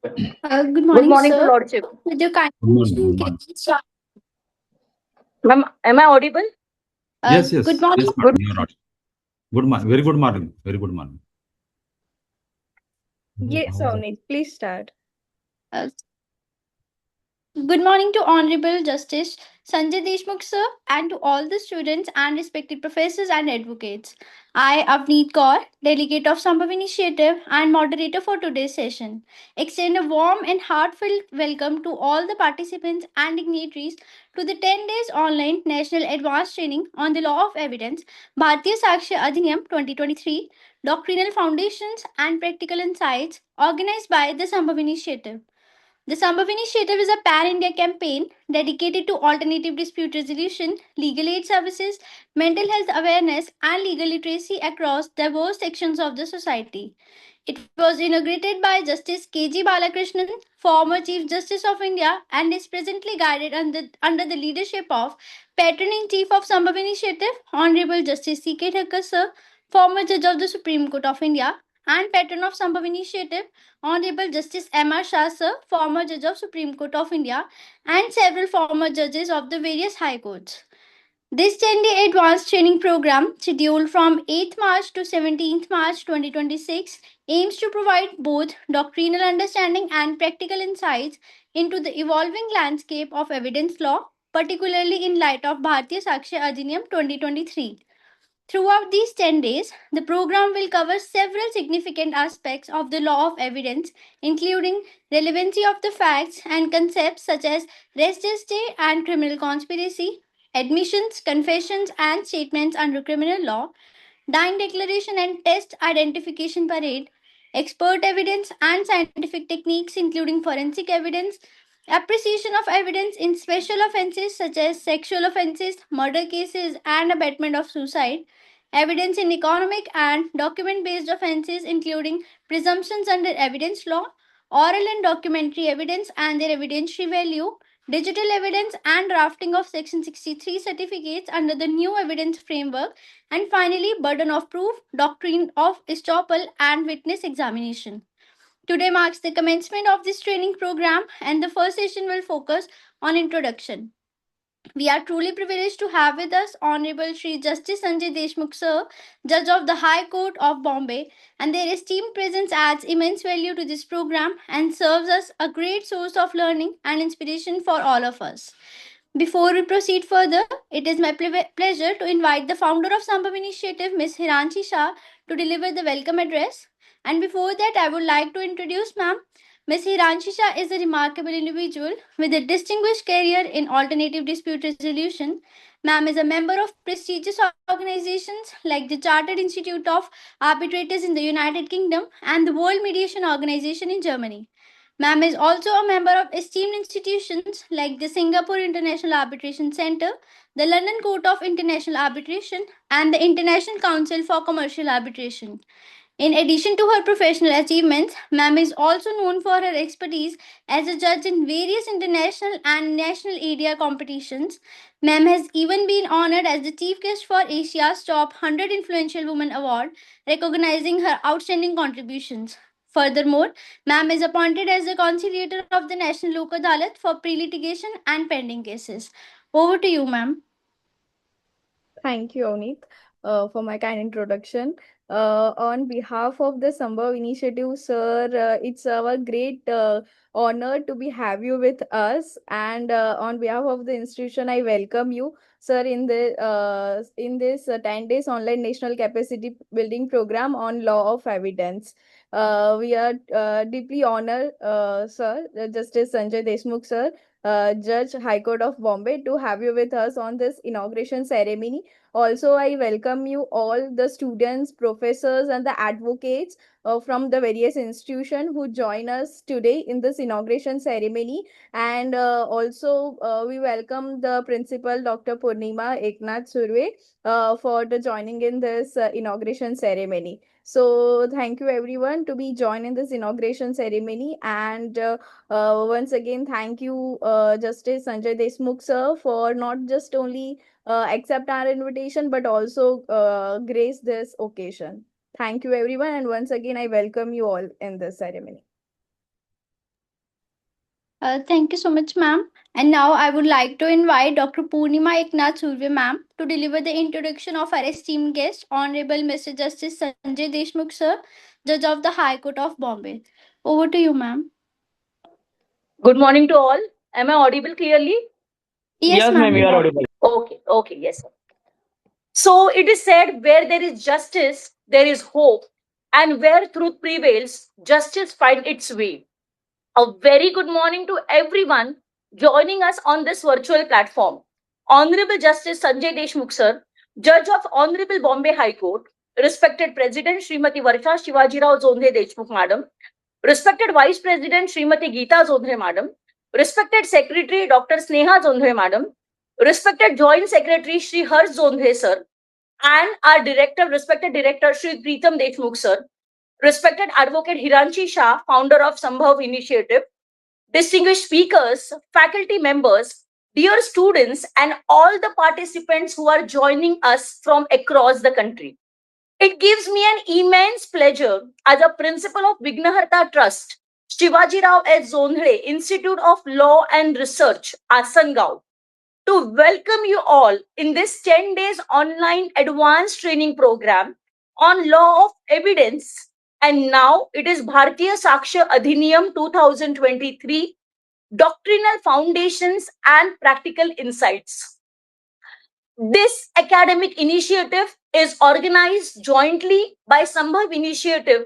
Good Good morning, morning to sir. Lordship. With your kind Good morning. permission, Good can morning. we start? Ma'am, am I audible? Yes, Good yes, morning. yes, Good. madam. You're right. Good morning. Very good morning. Very good morning. Yes, Avneet, please start. Uh, Good morning to Honorable Justice Sanjay Deshmukh, sir, and to all the students and respected professors and advocates. I, Avneet Kaur, delegate of Sambhav Initiative and moderator for today's session, extend a warm and heartfelt welcome to all the participants and dignitaries to the 10 days online National Advanced Training on the Law of Evidence, Bharatiya Sakshya Adhiniyam 2023, Doctrinal Foundations and Practical Insights, organized by the Sambhav Initiative. The Sambhav Initiative is a pan India campaign dedicated to alternative dispute resolution, legal aid services, mental health awareness, and legal literacy across diverse sections of the society. It was inaugurated by Justice K.G. Balakrishnan, former Chief Justice of India, and is presently guided under the leadership of Patron in Chief of Sambhav Initiative, Honorable Justice C.K. Thakkar, sir, former Judge of the Supreme Court of India, and Patron of Sambhav Initiative, Honorable Justice M.R. Shah, sir, former Judge of Supreme Court of India, and several former judges of the various high courts. This 10-day advanced training program, scheduled from 8th March to 17th March 2026, aims to provide both doctrinal understanding and practical insights into the evolving landscape of evidence law, particularly in light of Bharatiya Sakshya Adhiniyam 2023. Throughout these 10 days, the program will cover several significant aspects of the law of evidence, including relevancy of the facts and concepts such as res geste and criminal conspiracy, admissions, confessions, and statements under criminal law, dying declaration and test identification parade, expert evidence and scientific techniques, including forensic evidence, appreciation of evidence in special offences such as sexual offences, murder cases, and abatement of suicide, evidence in economic and document based offences, including presumptions under evidence law, oral and documentary evidence and their evidentiary value, digital evidence, and drafting of Section 63 certificates under the new evidence framework, and finally, burden of proof, doctrine of estoppel, and witness examination. Today marks the commencement of this training program, and the first session will focus on introduction. We are truly privileged to have with us Honorable Shri Justice Sanjay Deshmukh, sir, Judge of the High Court of Bombay, and their esteemed presence adds immense value to this program and serves as a great source of learning and inspiration for all of us. Before we proceed further, it is my pleasure to invite the founder of Sambhav Initiative, Ms. Hiranshi Shah, to deliver the welcome address. And before that, I would like to introduce ma'am. Ms. Hiranshi Shah is a remarkable individual with a distinguished career in alternative dispute resolution. Ma'am is a member of prestigious organizations like the Chartered Institute of Arbitrators in the United Kingdom and the World Mediation Organization in Germany. Ma'am is also a member of esteemed institutions like the Singapore International Arbitration Center, the London Court of International Arbitration, and the International Council for Commercial Arbitration. In addition to her professional achievements, Ma'am is also known for her expertise as a judge in various international and national area competitions. Ma'am has even been honored as the chief guest for Asia's Top 100 Influential Women Award, recognizing her outstanding contributions. Furthermore, Ma'am is appointed as the conciliator of the National Lok Adalat for pre-litigation and pending cases. Over to you, ma'am. Thank you, Avneet, for my kind introduction. On behalf of the Sambhav Initiative, sir, it's our great honor to be have you with us. And on behalf of the institution, I welcome you, sir, in this 10 days online national capacity building program on law of evidence. We are deeply honored, sir, Justice Sanjay Deshmukh, sir, Judge High Court of Bombay, to have you with us on this inauguration ceremony. Also, I welcome you all the students, professors, and the advocates from the various institutions who join us today in this inauguration ceremony. And we welcome the principal, Dr. Purnima Eknath Surve, for the joining in this inauguration ceremony. So thank you everyone to be joining this inauguration ceremony. And once again, thank you, Justice Sanjay Deshmukh, sir, for not just only accept our invitation, but also grace this occasion. Thank you, everyone. And once again, I welcome you all in this ceremony. Thank you so much, ma'am. And now I would like to invite Dr. Purnima Eknath Surve, ma'am, to deliver the introduction of our esteemed guest, Honorable Mr. Justice Sanjay Deshmukh, sir, Judge of the High Court of Bombay. Over to you, ma'am. Good morning to all. Am I audible clearly? Yes, ma'am. You are audible. Okay, yes. So it is said, where there is justice, there is hope, and where truth prevails, justice finds its way. A very good morning to everyone joining us on this virtual platform. Honorable Justice Sanjay Deshmukh, sir, Judge of Honorable Bombay High Court, respected President Srimati Varsha Shivaji Rao Zondhe Deshmukh, Madam, respected Vice President Srimati Geeta Zondhe, Madam, respected Secretary Dr. Sneha Zondhe, Madam, respected Joint Secretary Shri Harsh Zondhe, sir, and our director, respected director Shri Preetam Deshmukh, sir, respected Advocate Hiranshi Shah, founder of Sambhav initiative, distinguished speakers, faculty members, dear students, and all the participants who are joining us from across the country. It gives me an immense pleasure as a principal of Vignaharta Trust, Shivaji Rao S. Zondhe Institute of Law and Research, Asangao, to welcome you all in this 10 days online advanced training program on law of evidence. And now it is Bharatiya Sakshya Adhiniyam 2023, Doctrinal Foundations and Practical Insights. This academic initiative is organized jointly by Sambhav Initiative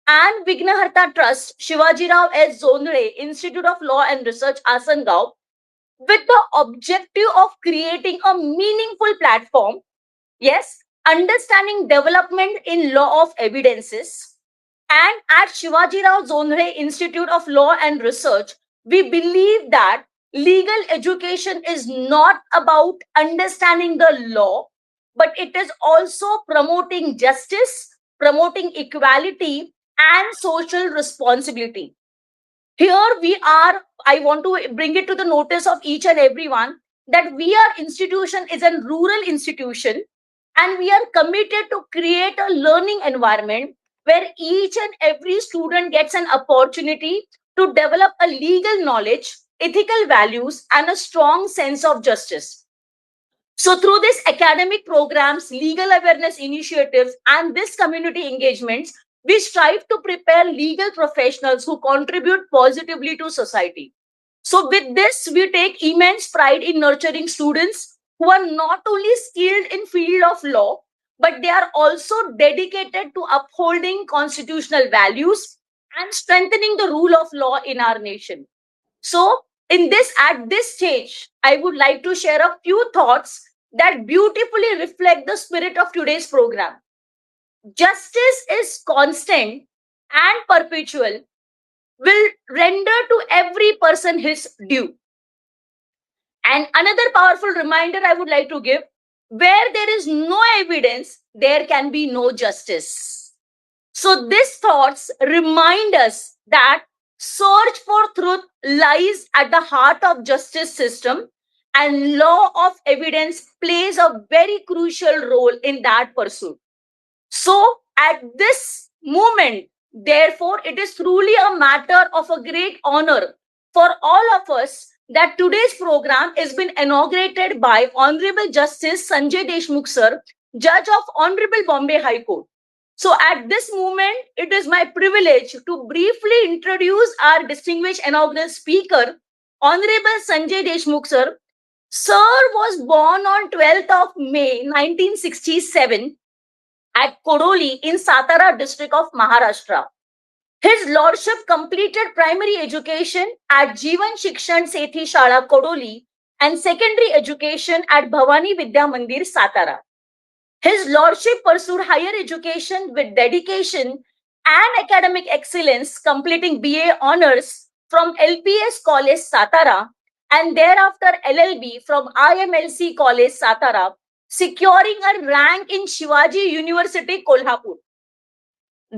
and Vignaharta Trust, Shivaji Rao S. Zondhe Institute of Law and Research, Asangao, with the objective of creating a meaningful platform, yes, understanding development in law of evidences. And at Shivaji Rao Zondhe Institute of Law and Research, we believe that legal education is not about understanding the law, but it is also promoting justice, promoting equality, and social responsibility. Here we are, I want to bring it to the notice of each and everyone that we are institution is a rural institution, and we are committed to create a learning environment where each and every student gets an opportunity to develop a legal knowledge, ethical values, and a strong sense of justice. So through this academic programs, legal awareness initiatives, and this community engagements, we strive to prepare legal professionals who contribute positively to society. So with this, we take immense pride in nurturing students who are not only skilled in field of law, but they are also dedicated to upholding constitutional values and strengthening the rule of law in our nation. So at this stage, I would like to share a few thoughts that beautifully reflect the spirit of today's program. Justice is constant and perpetual, will render to every person his due. And another powerful reminder I would like to give, where there is no evidence, there can be no justice. So these thoughts remind us that search for truth lies at the heart of justice system, and law of evidence plays a very crucial role in that pursuit. So at this moment, therefore, it is truly a matter of a great honor for all of us that today's program has been inaugurated by Honorable Justice Sanjay Deshmukh, sir, Judge of Honorable Bombay High Court. So at this moment, it is my privilege to briefly introduce our distinguished inaugural speaker, Honorable Sanjay Deshmukh, sir. Sir was born on 12th of May 1967 at Kodoli in Satara district of Maharashtra. His lordship completed primary education at Jeevan Shikshan Sethi Shala Kodoli and secondary education at Bhavani Vidya Mandir Satara. His lordship pursued higher education with dedication and academic excellence, completing BA honors from LPS College Satara and thereafter LLB from IMLC College Satara, securing a rank in Shivaji University Kolhapur.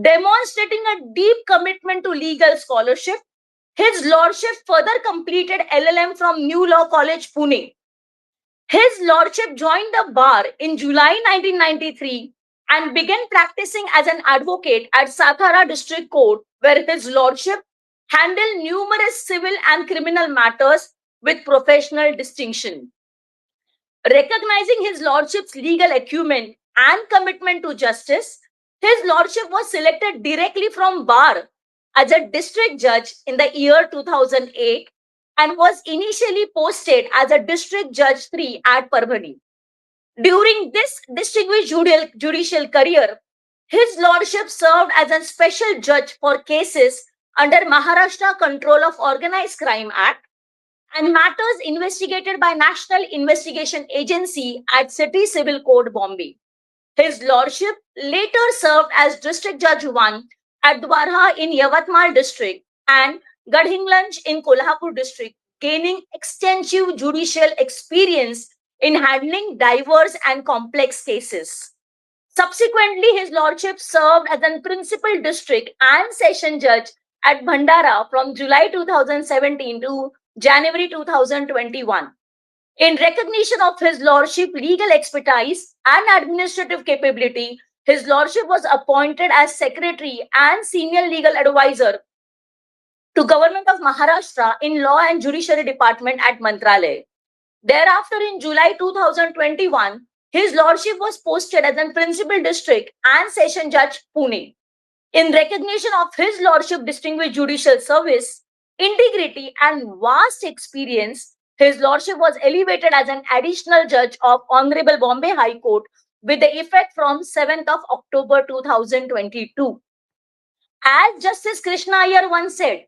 Demonstrating a deep commitment to legal scholarship, his lordship further completed LLM from New Law College, Pune. His lordship joined the bar in July 1993 and began practicing as an advocate at Satara District Court, where his lordship handled numerous civil and criminal matters with professional distinction. Recognizing his lordship's legal acumen and commitment to justice, his lordship was selected directly from bar as a district judge in the year 2008 and was initially posted as a district judge 3 at Parbhani. During this distinguished judicial career, his lordship served as a special judge for cases under Maharashtra Control of Organized Crime Act and matters investigated by National Investigation Agency at City Civil Court, Bombay. His lordship later served as District Judge 1 at Dwarha in Yavatmal district and Gadhinglanj in Kolhapur district, gaining extensive judicial experience in handling diverse and complex cases. Subsequently, his lordship served as a principal district and session judge at Bhandara from July 2017 to January 2021. In recognition of his lordship legal expertise and administrative capability, his lordship was appointed as secretary and senior legal advisor to Government of Maharashtra in Law and Judiciary Department at Mantralaya. Thereafter, in July 2021, his lordship was posted as a principal district and session judge Pune. In recognition of his lordship distinguished judicial service, integrity and vast experience, his lordship was elevated as an additional judge of Honorable Bombay High Court with the effect from 7th of October 2022. As Justice Krishna Iyer once said,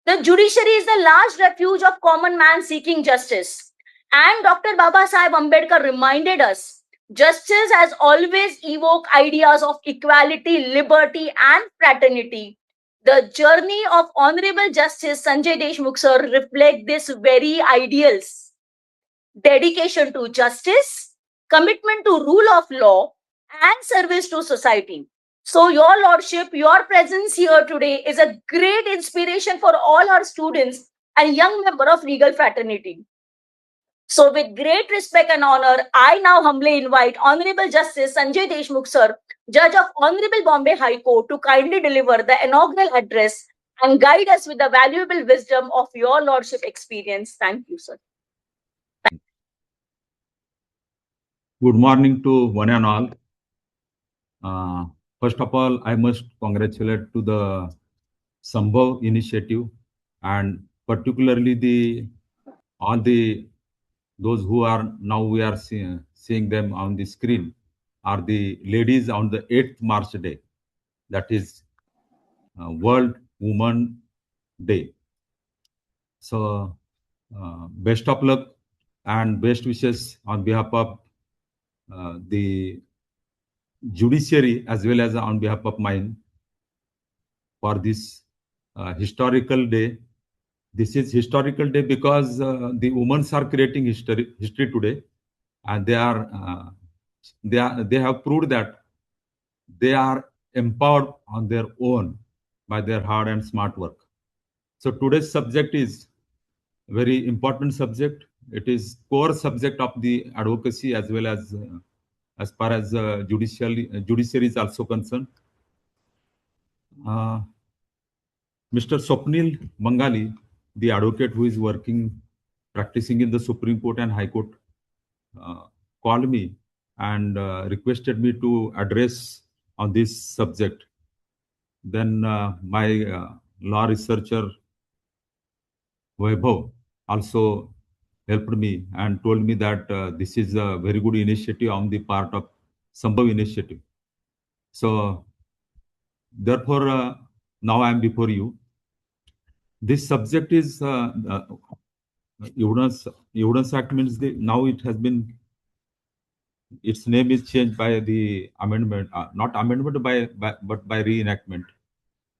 the judiciary is the last refuge of common man seeking justice. And Dr. Baba Sahib Ambedkar reminded us, justice has always evoked ideas of equality, liberty, and fraternity. The journey of Honorable Justice Sanjay Deshmukh sir reflect these very ideals. Dedication to justice, commitment to rule of law, and service to society. So, Your Lordship, your presence here today is a great inspiration for all our students and young member of legal fraternity. So, with great respect and honor, I now humbly invite Honorable Justice Sanjay Deshmukh sir, Judge of Honorable Bombay High Court, to kindly deliver the inaugural address and guide us with the valuable wisdom of Your Lordship experience. Thank you, sir. Good morning to one and all. First of all, I must congratulate to the Sambhav initiative and particularly those who are now we are seeing them on the screen are the ladies on the 8th March day. That is World Women Day. So best of luck and best wishes on behalf of the judiciary as well as on behalf of mine for this historical day. This is historical day because the women are creating history today, and they have proved that they are empowered on their own by their hard and smart work. So today's subject is very important subject. It is core subject of the advocacy as well as far as judiciary is also concerned. Mr. Swapnil Mangali, the advocate who is practicing in the Supreme Court and High Court, called me and requested me to address on this subject. Then my law researcher Vaibhav also helped me and told me that this is a very good initiative on the part of Sambhav initiative. So therefore, now I am before you. This subject is Evidence Act means now it has been, its name is changed by the amendment, not amendment but by reenactment.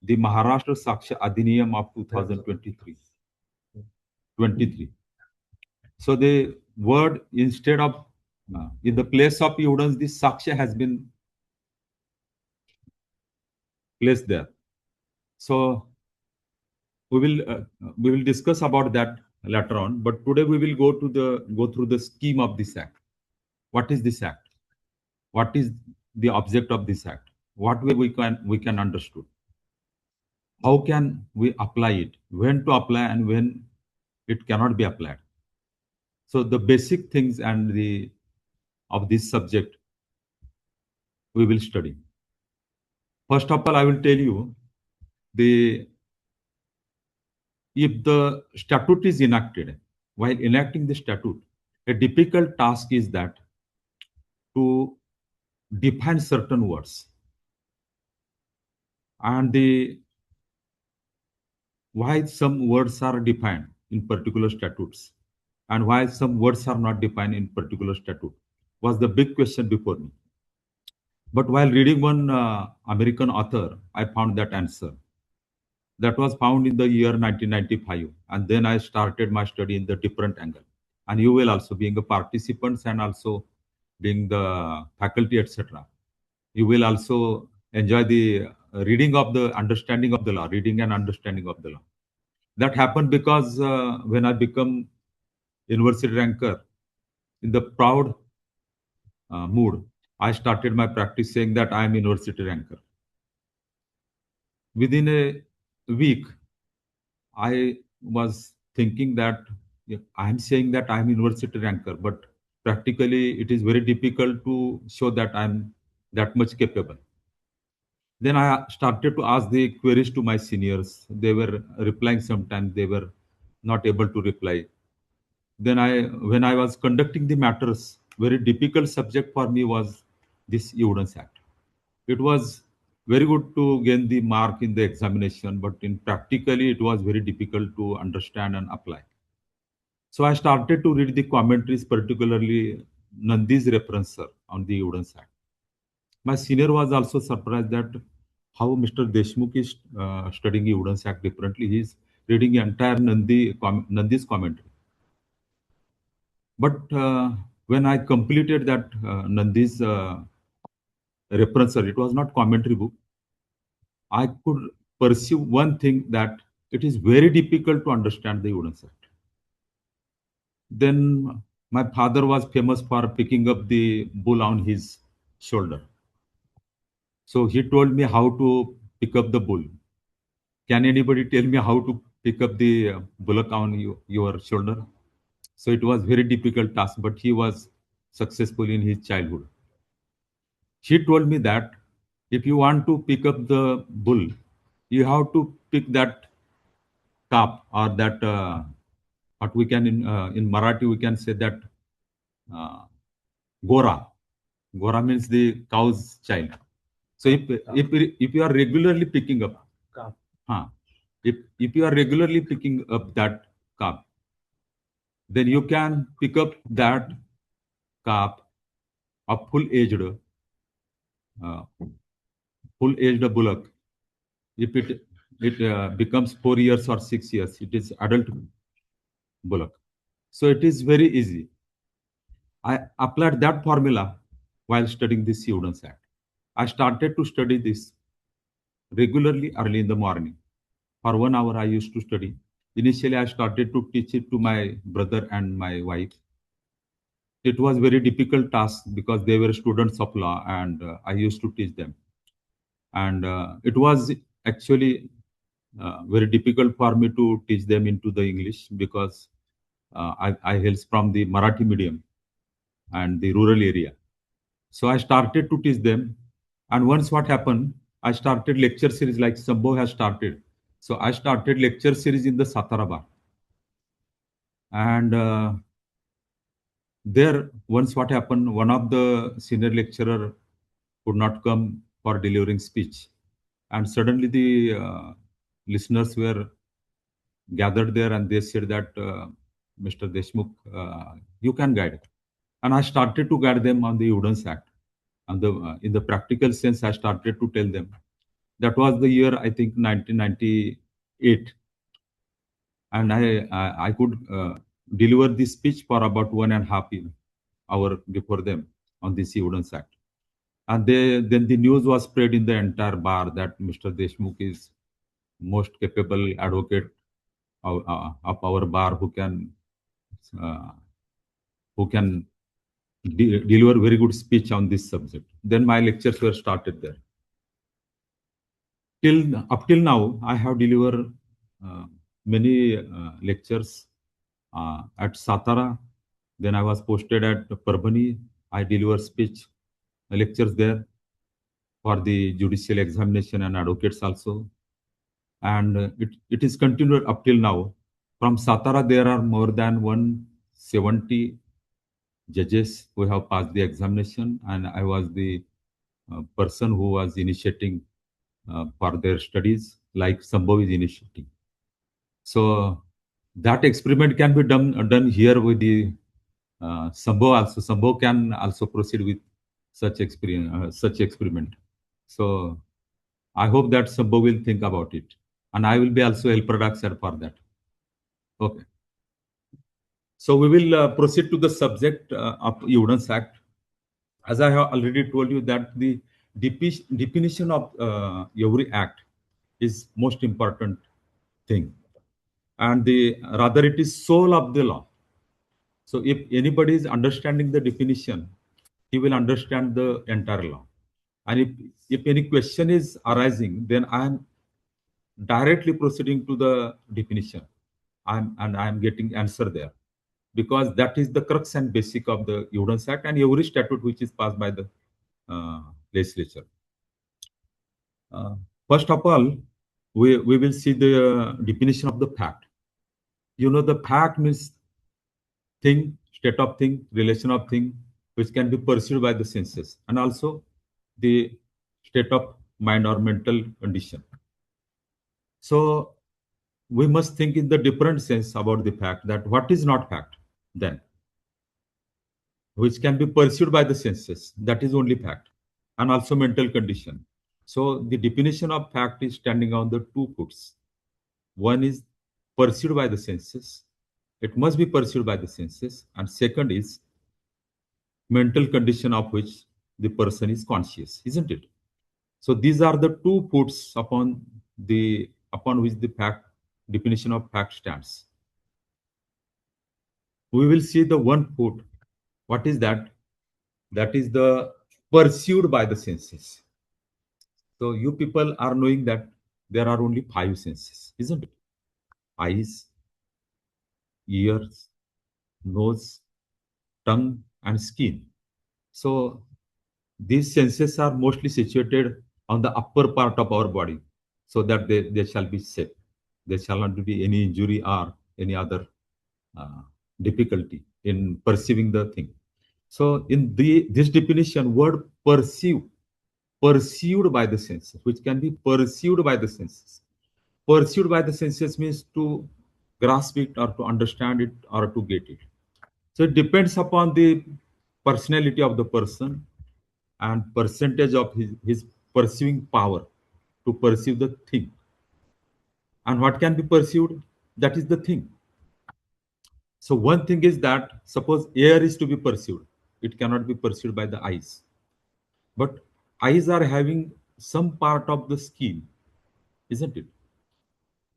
The Maharashtra Sakshya Adhiniyam of 2023. So the word instead of in the place of evidence, this Sakshya has been placed there. So we will discuss about that later on. But today we will go through the scheme of this act. What is this act? What is the object of this act? What way we can understood? how can we apply it, when to apply and when it cannot be applied. So the basic things and the of this subject we will study. First of all, I will tell you the if the statute is enacted, while enacting the statute, a difficult task is that to define certain words and the why some words are defined in particular statutes and why some words are not defined in particular statute was the big question before me. But while reading one American author, I found that answer. That was found in the year 1995. And then I started my study in the different angle. And you will also, being a participants and also being the faculty, etc. You will also enjoy the reading of the understanding of the law, reading and understanding of the law. That happened because when I become university ranker, in the proud mood, I started my practice saying that I am university ranker. Within a week, I was thinking that I am saying that I am university ranker, but practically it is very difficult to show that I am that much capable. Then I started to ask the queries to my seniors. They were replying sometimes, they were not able to reply. Then when I was conducting the matters, very difficult subject for me was this Evidence Act. It was very good to gain the mark in the examination, but in practically it was very difficult to understand and apply. So I started to read the commentaries, particularly Nandi's reference on the Evidence Act. My senior was also surprised that how Mr. Deshmukh is studying Evidence Act differently. He is reading entire Nandi's commentary. But when I completed that Nandi's reference, it was not commentary book. I could perceive one thing that it is very difficult to understand the Evidence Act. Then my father was famous for picking up the bull on his shoulder. So he told me how to pick up the bull. Can anybody tell me how to pick up the bullock on your shoulder? So it was very difficult task, but he was successful in his childhood. He told me that if you want to pick up the bull, you have to pick that calf or that what we can in Marathi we can say that uh, gora. Gora means the cow's child. So if you are regularly picking up, if you are regularly picking up that calf, then you can pick up that calf of uh, full aged bullock. If it becomes 4 years or 6 years, it is adult bullock. So it is very easy. I applied that formula while studying this Evidence Act. I started to study this regularly early in the morning. For 1 hour, I used to study. Initially, I started to teach it to my brother and my wife. It was very difficult task because they were students of law, and I used to teach them. And it was actually very difficult for me to teach them into the English because I hail from the Marathi medium and the rural area. So I started to teach them. And once what happened, I started lecture series like Sambhav has started. So I started lecture series in the Satara Bar. And there, once what happened, one of the senior lecturer could not come for delivering speech. And suddenly the listeners were gathered there and they said that, Mr. Deshmukh, you can guide. And I started to guide them on the Evidence Act. And in the practical sense, I started to tell them. That was the year, I think, 1998. And I could deliver this speech for about 1.5 hours before them on this Evidence Act. And then the news was spread in the entire bar that Mr. Deshmukh is most capable advocate of our bar uh, who can deliver very good speech on this subject. Then my lectures were started there. Up till now, I have delivered many lectures at Satara. Then I was posted at Parbhani. I deliver speech lectures there for the judicial examination and advocates also. And it is continued up till now. From Satara, there are more than 170 judges who have passed the examination, and I was the person who was initiating for their studies, like Sambhav is initiating. So that experiment can be done here with the Sambhav also. Sambhav can also proceed with such experience, such experiment. So I hope that Sambhav will think about it, and I will be also help producer for that. Okay. So we will proceed to the subject of Evidence Act. As I have already told you that the definition of every act is most important thing, and rather it is soul of the law. So if anybody is understanding the definition, he will understand the entire law. And if any question is arising, then I am directly proceeding to the definition, and I am getting answer there, because that is the crux and basic of the Evidence Act and every statute which is passed by the legislature. First of all, we will see the definition of the fact. You know, the fact means thing, state of thing, relation of thing, which can be perceived by the senses, and also the state of mind or mental condition. So we must think in the different sense about the fact, that what is not fact then, which can be perceived by the senses, that is only fact, and also mental condition. So the definition of fact is standing on the two foots. One is perceived by the senses, it must be perceived by the senses, and second is mental condition of which the person is conscious, isn't it? So these are the two foots upon which the fact definition of fact stands. We will see the one foot. What is that? That is the perceived by the senses. So you people are knowing that there are only 5 senses, isn't it? Eyes, ears, nose, tongue, and skin. So these senses are mostly situated on the upper part of our body, so that they shall be safe. There shall not be any injury or any other difficulty in perceiving the thing. So in this definition, word perceive, perceived by the senses, which can be perceived by the senses. Perceived by the senses means to grasp it or to understand it or to get it. So it depends upon the personality of the person and percentage of his perceiving power to perceive the thing. And what can be perceived? That is the thing. So one thing is that suppose air is to be perceived, it cannot be perceived by the eyes. But eyes are having some part of the skin, isn't it?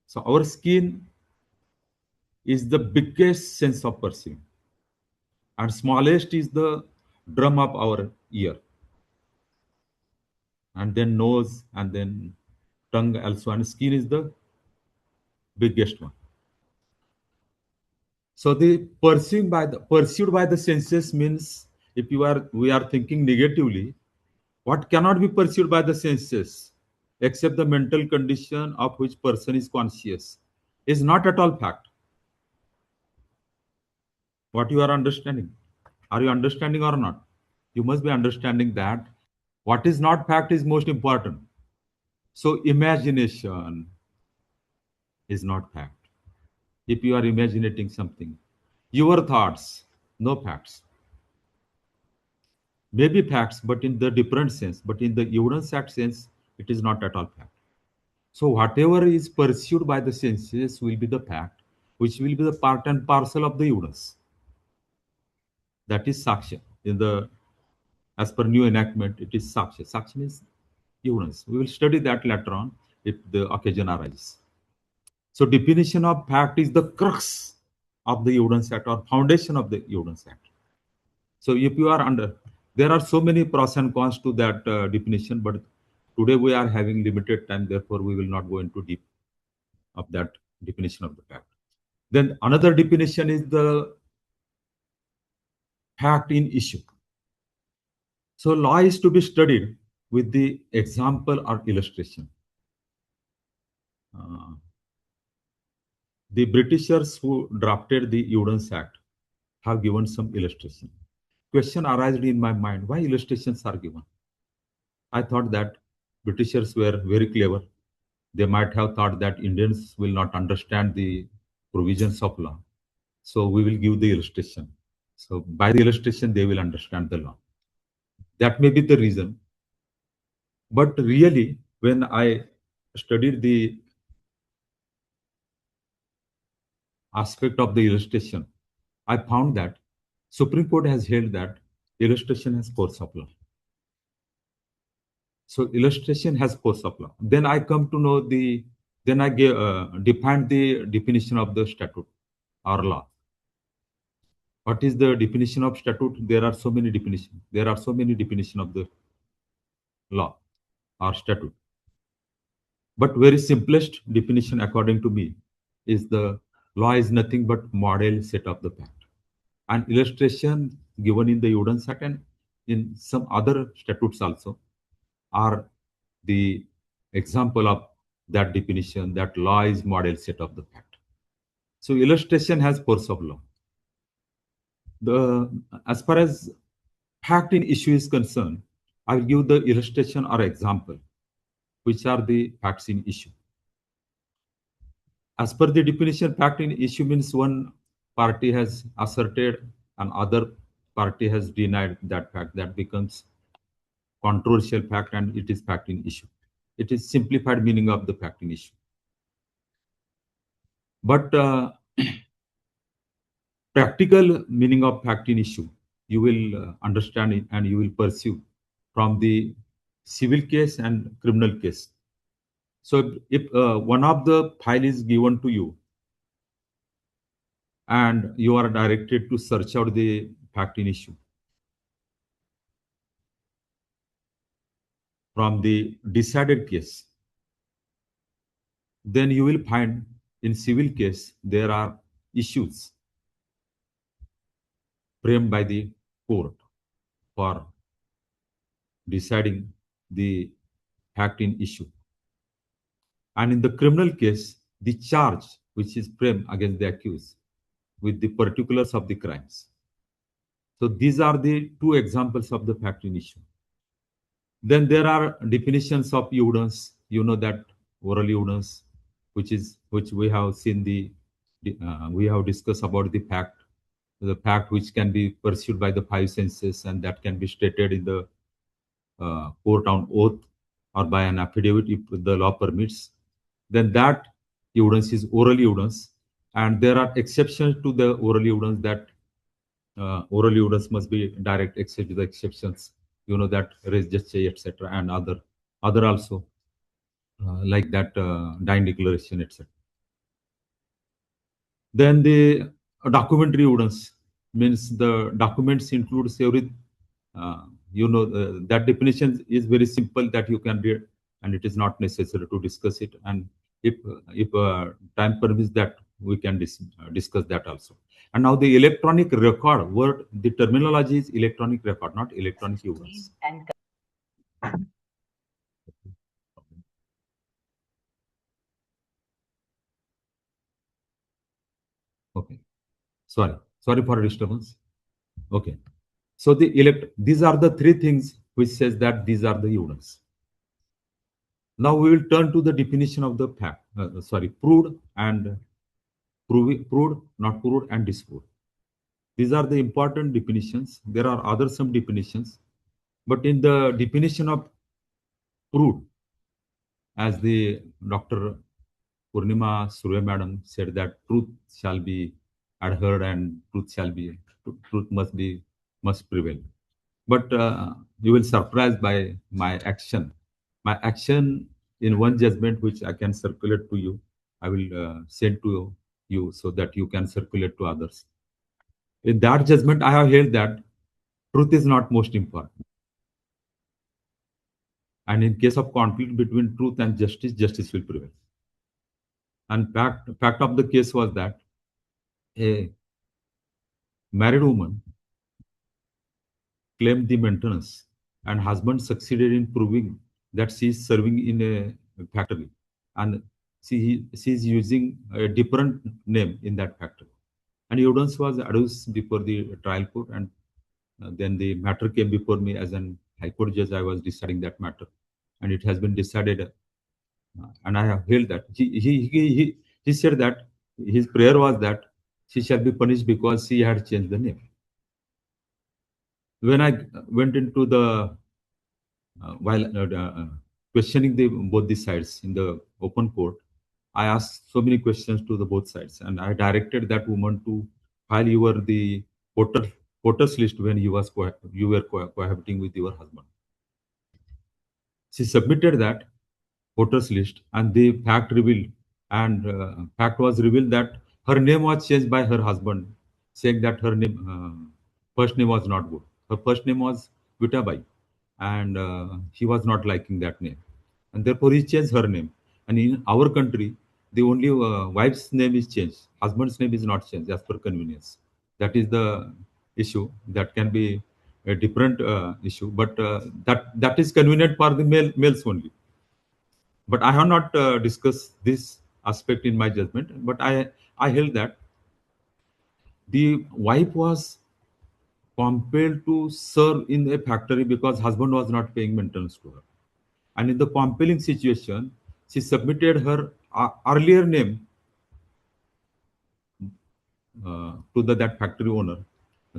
So our skin is the biggest sense of perceiving, and smallest is the drum of our ear, and then nose, and then tongue also, and skin is the biggest one. So the perceived by the senses means, if we are thinking negatively, what cannot be perceived by the senses except the mental condition of which person is conscious is not at all fact. What you are understanding? Are you understanding or not? You must be understanding that what is not fact is most important. So imagination is not fact. If you are imagining something, your thoughts, no facts. Maybe facts, but in the different sense. But in the Evidence Act sense, it is not at all fact. So whatever is perceived by the senses will be the fact, which will be the part and parcel of the evidence. That is Sakshya. As per new enactment, it is Sakshya. Sakshya means evidence. We will study that later on if the occasion arises. So definition of fact is the crux of the Evidence Act or foundation of the Evidence Act. So if you are there are so many pros and cons to that definition, but today we are having limited time, therefore we will not go into deep of that definition of the fact. Then another definition is the fact in issue. So law is to be studied with the example or illustration. The Britishers who drafted the Evidence Act have given some illustration. Question arises in my mind, why illustrations are given? I thought that Britishers were very clever. They might have thought that Indians will not understand the provisions of law. So we will give the illustration. So by the illustration, they will understand the law. That may be the reason. But really, when I studied the aspect of the illustration, I found that Supreme Court has held that illustration has force of law. So illustration has force of law. Then I come to know then I defined the definition of the statute or law. What is the definition of statute? There are so many definitions. There are so many definitions of the law or statute. But very simplest definition according to me is the law is nothing but model set of the fact. An illustration given in the Evidence Act and in some other statutes also are the example of that definition, that law is model set of the fact. So illustration has force of law. As far as fact in issue is concerned, I will give the illustration or example, which are the facts in issue. As per the definition, fact in issue means one party has asserted and other party has denied that fact. That becomes controversial fact and it is fact in issue. It is simplified meaning of the fact in issue. But practical meaning of fact in issue, you will understand it and you will pursue from the civil case and criminal case. So if one of the file is given to you and you are directed to search out the fact in issue from the decided case, then you will find in civil case there are issues framed by the court for deciding the fact in issue. And in the criminal case, the charge which is framed against the accused with the particulars of the crimes. So these are the two examples of the fact in issue. Then there are definitions of evidence. You know that oral evidence, which we have seen we have discussed about the fact which can be pursued by the five senses and that can be stated in the court on oath or by an affidavit if the law permits. Then that evidence is oral evidence, and there are exceptions to the oral evidence that oral evidence must be direct, except the exceptions. You know that res gestae, etc., and other also like that dying declaration, etc. Then the documentary evidence means the documents includes every. That definition is very simple that you can read, and it is not necessary to discuss it. And if time permits that, we can discuss that also. And now the electronic record word, the terminology is electronic record, not electronic evidence. Okay, sorry for disturbance. Okay, so these are the three things which says that these are the evidence. Now we will turn to the definition of the fact. Proved and proved, not proved, and disproved. These are the important definitions. There are some definitions, but in the definition of proved, as the Dr. Purnima Surya Madam said that truth shall be adhered and truth must prevail. But you will surprised by my action. My action in one judgment which I can circulate to you, I will send to you so that you can circulate to others. In that judgment, I have held that truth is not most important. And in case of conflict between truth and justice, justice will prevail. And fact of the case was that a married woman claimed the maintenance, and husband succeeded in proving that she is serving in a factory, and she is using a different name in that factory. And evidence was adduced before the trial court, and then the matter came before me as an high court judge. I was deciding that matter, and it has been decided, and I have held that he said that his prayer was that she shall be punished because she had changed the name. When I went into the while questioning both the sides in the open court, I asked so many questions to the both sides, and I directed that woman to file your the voter voters list when you were cohabiting with your husband. She submitted that voters list, and the fact revealed, and fact was revealed that her name was changed by her husband, saying that her name first name was not good. Her first name was Vitabai, and he was not liking that name, and therefore he changed her name. And in our country, the only wife's name is changed, husband's name is not changed as per convenience. That is the issue. That can be a different issue, but that is convenient for the males only. But I have not discussed this aspect in my judgment. But I held that the wife was compelled to serve in a factory because husband was not paying maintenance to her. And in the compelling situation, she submitted her earlier name to that factory owner,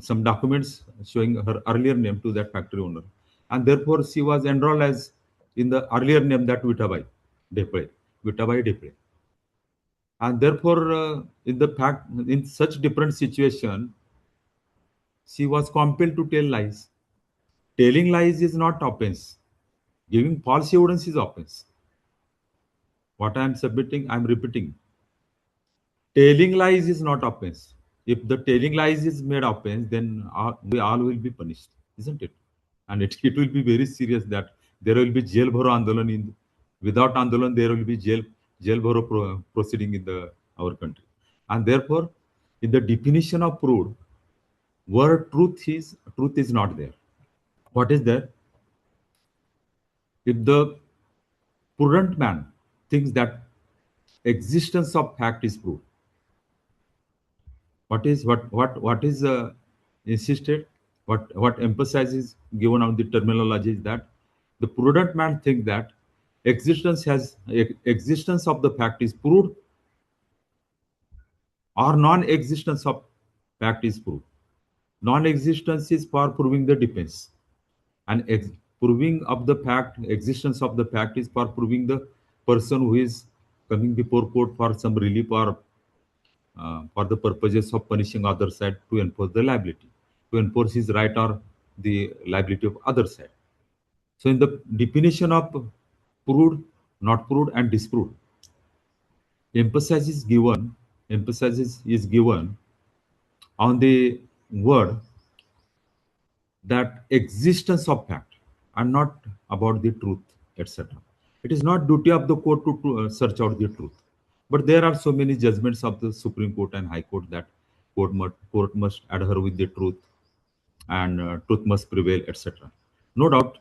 some documents showing her earlier name to that factory owner, and therefore she was enrolled as in the earlier name that Vitabai Depre. And therefore, in such different situation, she was compelled to tell lies. Telling lies is not offense. Giving false evidence is offense. What I am submitting, I am repeating. Telling lies is not offense. If the telling lies is made offense, then we all will be punished, isn't it? And it will be very serious that there will be jail bharo andolan in. Without andolan, there will be jail bharo proceeding in our country. And therefore, in the definition of proved, word truth is not there. What is there? If the prudent man thinks that existence of fact is proved, what is insisted, what emphasizes given on the terminology is that the prudent man think that existence of the fact is proved, or non-existence of fact is proved. Non-existence is for proving the defense, and proving of the fact, existence of the fact is for proving the person who is coming before court for some relief, or for the purposes of punishing other side to enforce the liability, to enforce his right or the liability of other side. So in the definition of proved, not proved, and disproved, emphasis is given on the word that existence of fact and not about the truth, etc. It is not duty of the court to search out the truth. But there are so many judgments of the Supreme Court and High Court that court must adhere with the truth, and truth must prevail, etc. No doubt,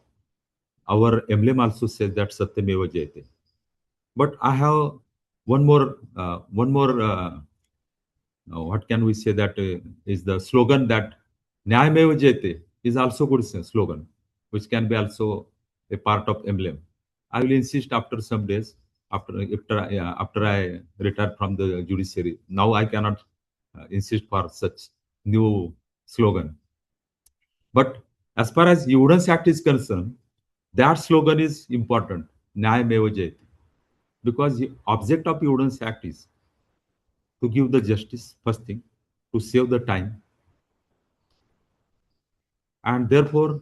our emblem also says that Satyameva Jayate. But I have what can we say, that is the slogan that Nyayameva Jayate is also good slogan, which can be also a part of emblem. I will insist after some days, after I retire from the judiciary. Now I cannot insist for such new slogan. But as far as Evidence Act is concerned, that slogan is important, Nyayameva Jayate, because the object of Evidence Act is to give the justice, first thing, to save the time, and therefore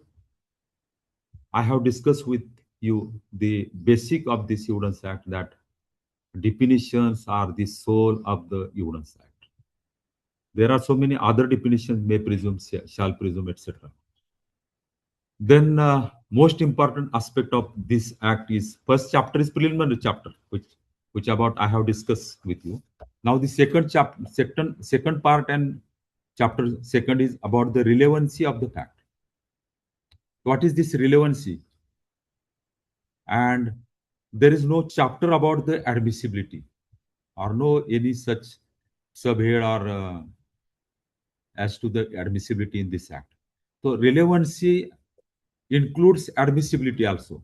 I have discussed with you the basic of this Evidence Act, that definitions are the soul of the Evidence Act. There are so many other definitions, may presume, shall presume, etc. Then most important aspect of this act is first chapter is preliminary chapter, which about I have discussed with you. Now the second chapter, second part and chapter second is about the relevancy of the fact. What is this relevancy? And there is no chapter about the admissibility or no any such subhead or as to the admissibility in this act. So relevancy includes admissibility also.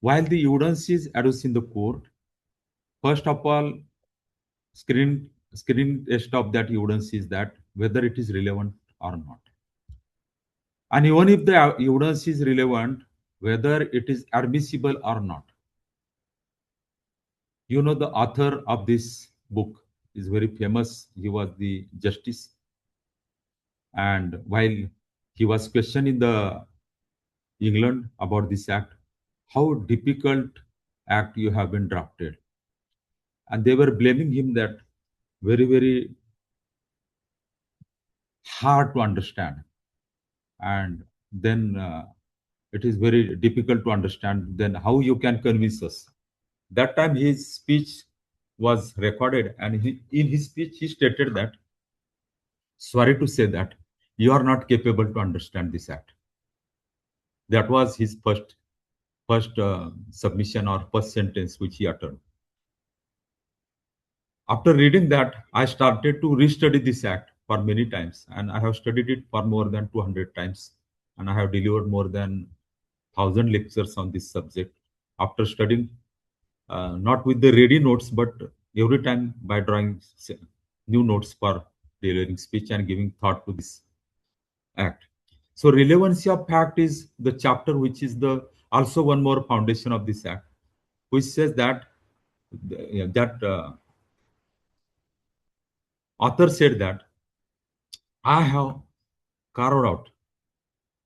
While the evidence is adduced in the court, first of all, screening test of that evidence is that whether it is relevant or not. And even if the evidence is relevant, whether it is admissible or not. You know, the author of this book is very famous. He was the justice. And while he was questioned in the England about this act, how difficult act you have been drafted. And they were blaming him that very, very hard to understand. And then it is very difficult to understand then how you can convince us. That time his speech was recorded, and in his speech he stated that, sorry to say that you are not capable to understand this act. That was his first submission or first sentence which he uttered. After reading that, I started to restudy this act for many times, and I have studied it for more than 200 times, and I have delivered more than 1,000 lectures on this subject. After studying, not with the ready notes, but every time by drawing new notes for delivering speech and giving thought to this act. So relevancy of fact is the chapter which is the also one more foundation of this act, which says that author said that I have carved out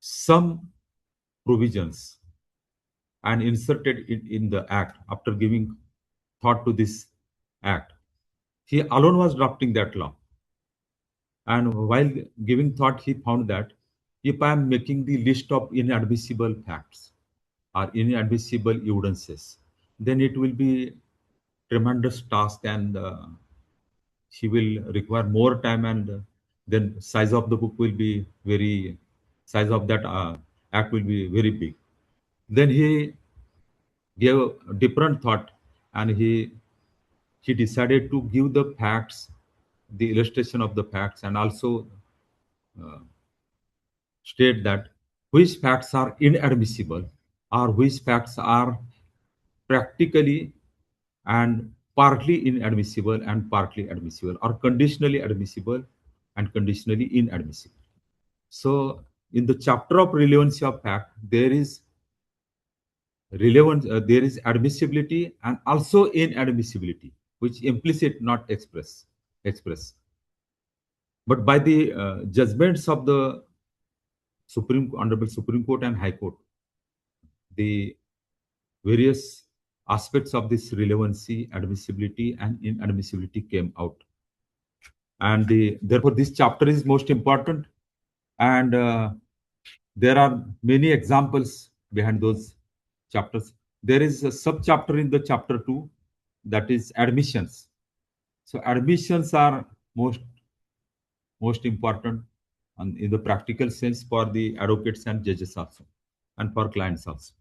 some provisions and inserted it in the act after giving thought to this act. He alone was drafting that law. And while giving thought, he found that if I am making the list of inadmissible facts or inadmissible evidences, then it will be tremendous task, and he will require more time, and then size of the book will be very, size of that act will be very big. Then he gave a different thought, and he decided to give the facts, the illustration of the facts, and also state that which facts are inadmissible or which facts are practically and partly inadmissible and partly admissible, or conditionally admissible and conditionally inadmissible. So in the chapter of relevancy of fact, there is relevance, there is admissibility and also inadmissibility, which implicit, not express. But by the judgments of the Honorable Supreme Court and High Court, the various aspects of this relevancy, admissibility, and inadmissibility came out. And therefore, this chapter is most important. And there are many examples behind those chapters. There is a sub-chapter in the chapter 2, that is admissions. So admissions are most important in the practical sense for the advocates and judges also, and for clients also.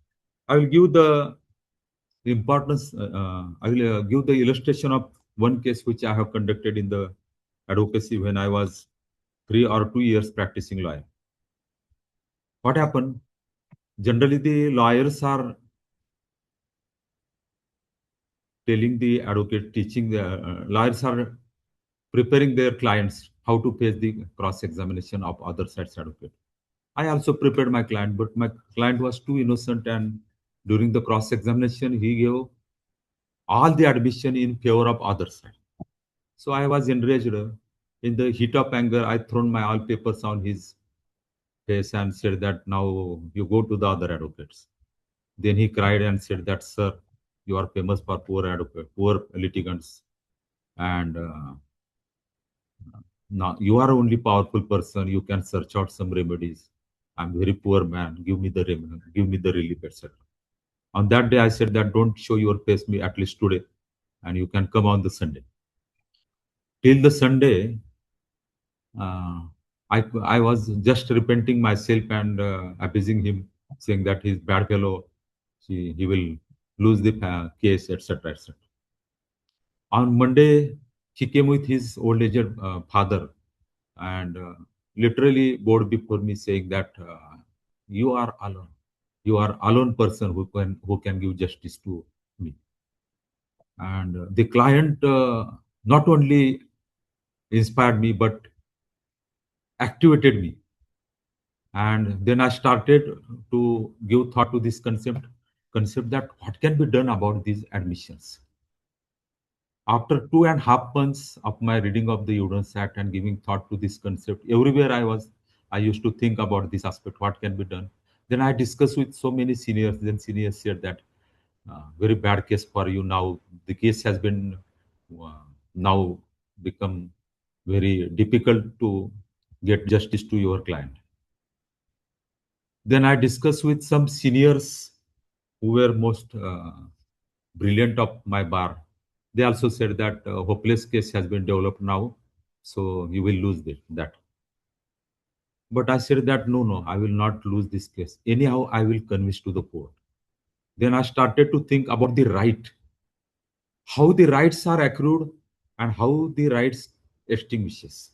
I will give the importance, I will give the illustration of one case which I have conducted in the advocacy when I was 3 or 2 years practicing law. What happened? Generally, the lawyers are telling the advocate, teaching the lawyers are preparing their clients how to face the cross-examination of other side's advocate. I also prepared my client, but my client was too innocent, and during the cross-examination, he gave all the admission in favor of other side. So I was enraged. In the heat of anger, I thrown my all papers on his face and said that now you go to the other advocates. Then he cried and said that, sir, you are famous for poor advocate, poor litigants, and now you are only powerful person. You can search out some remedies. I'm very poor man. Give me the relief, etc. On that day, I said that don't show your face me at least today, and you can come on the Sunday. Till the Sunday, uh, I was just repenting myself and abusing him, saying that he's bad fellow, he will lose the case, etc., etc. On Monday, he came with his old aged father and literally bowed before me, saying that you are alone. You are alone person who can give justice to me. And the client not only inspired me but activated me. And then I started to give thought to this concept that what can be done about these admissions. After 2.5 months of my reading of the Evidence Act and giving thought to this concept, everywhere I used to think about this aspect, what can be done. Then I discussed with so many seniors. Then seniors said that very bad case for you now. The case has been now become very difficult to get justice to your client. Then I discussed with some seniors who were most brilliant of my bar. They also said that hopeless case has been developed now, so you will lose that. But I said that no, I will not lose this case. Anyhow, I will convince to the court. Then I started to think about the right, how the rights are accrued and how the rights extinguishes.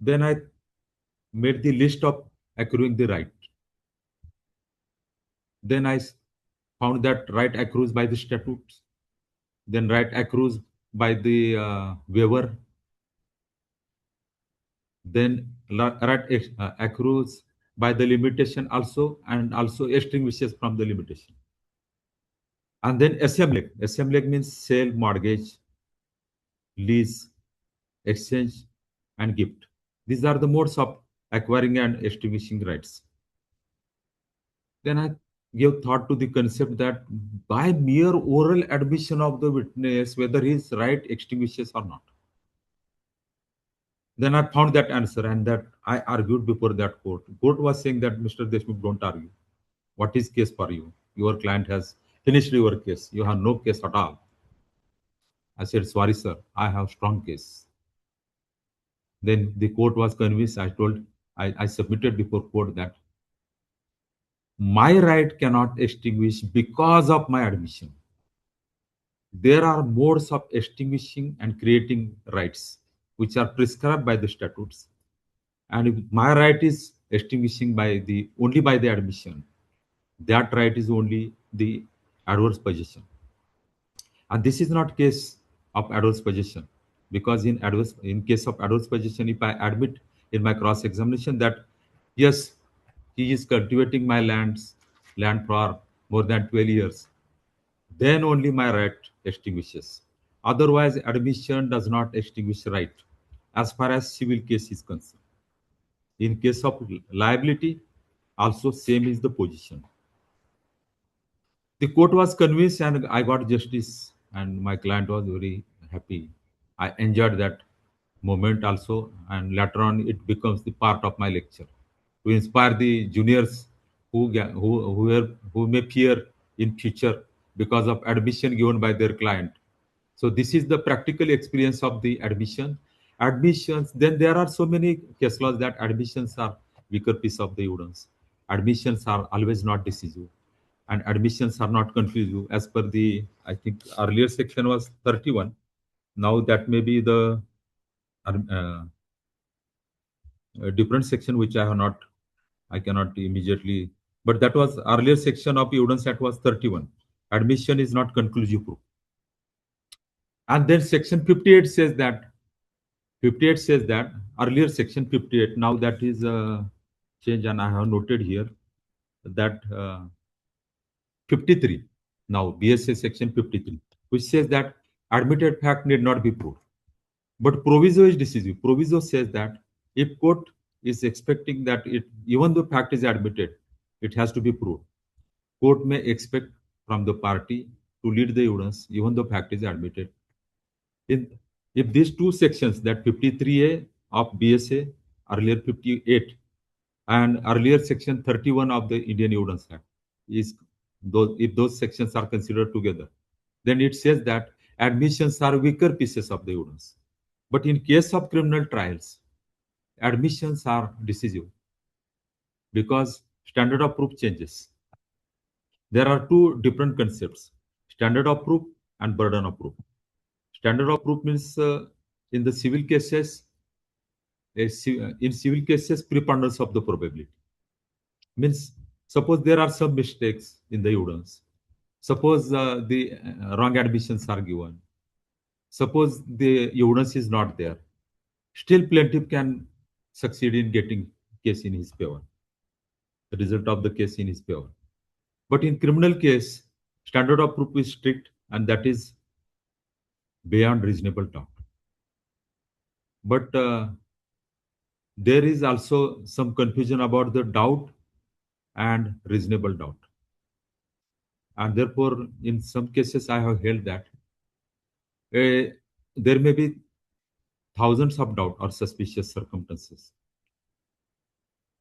Then I made the list of accruing the right. Then I found that right accrues by the statutes. Then right accrues by the waiver. Then right accrues by the limitation also, and also extinguishes from the limitation. And then assembly. Assembly means sale, mortgage, lease, exchange, and gift. These are the modes of acquiring and extinguishing rights. Then I gave thought to the concept that by mere oral admission of the witness, whether his right extinguishes or not. Then I found that answer, and that I argued before that court. Court was saying that Mr. Deshmukh, don't argue. What is case for you? Your client has finished your case. You have no case at all. I said, sorry, sir, I have strong case. Then the court was convinced. I submitted before court that my right cannot extinguish because of my admission. There are modes of extinguishing and creating rights which are prescribed by the statutes. And if my right is extinguishing only by the admission, that right is only the adverse possession. And this is not case of adverse possession, because in case of adverse possession, if I admit in my cross examination that yes, he is cultivating my land for more than 12 years, then only my right extinguishes. Otherwise, admission does not extinguish right as far as civil case is concerned. In case of liability, also same is the position. The court was convinced and I got justice, and my client was very happy. I enjoyed that moment also, and later on it becomes the part of my lecture to inspire the juniors who may fear in future because of admission given by their client. So this is the practical experience of the admission. Admissions, then there are so many case laws that admissions are weaker piece of the evidence. Admissions are always not decisive, and admissions are not conclusive. As per the, I think earlier section was 31. Now that may be the a different section which I cannot immediately, but that was earlier section of evidence that was 31. Admission is not conclusive proof. And then section 58 says that earlier section 58, now that is change, and I have noted here that 53, now BSA section 53, which says that admitted fact need not be proved. But proviso is decisive. Proviso says that if court is expecting that even though fact is admitted, it has to be proved. Court may expect from the party to lead the evidence even though fact is admitted. If these two sections, that 53A of BSA, earlier 58, And earlier section 31 of the Indian Evidence Act is those, if those sections are considered together, then it says that admissions are weaker pieces of the evidence. But in case of criminal trials, admissions are decisive because standard of proof changes. There are two different concepts: standard of proof and burden of proof. Standard of proof means in the civil cases, in civil cases, preponderance of the probability means suppose there are some mistakes in the evidence, suppose the wrong admissions are given, suppose the evidence is not there, still plaintiff can succeed in getting case in his favor, the result of the case in his favor. But in criminal case, standard of proof is strict, and that is beyond reasonable doubt. But there is also some confusion about the doubt and reasonable doubt. And therefore, in some cases, I have held that there may be thousands of doubt or suspicious circumstances.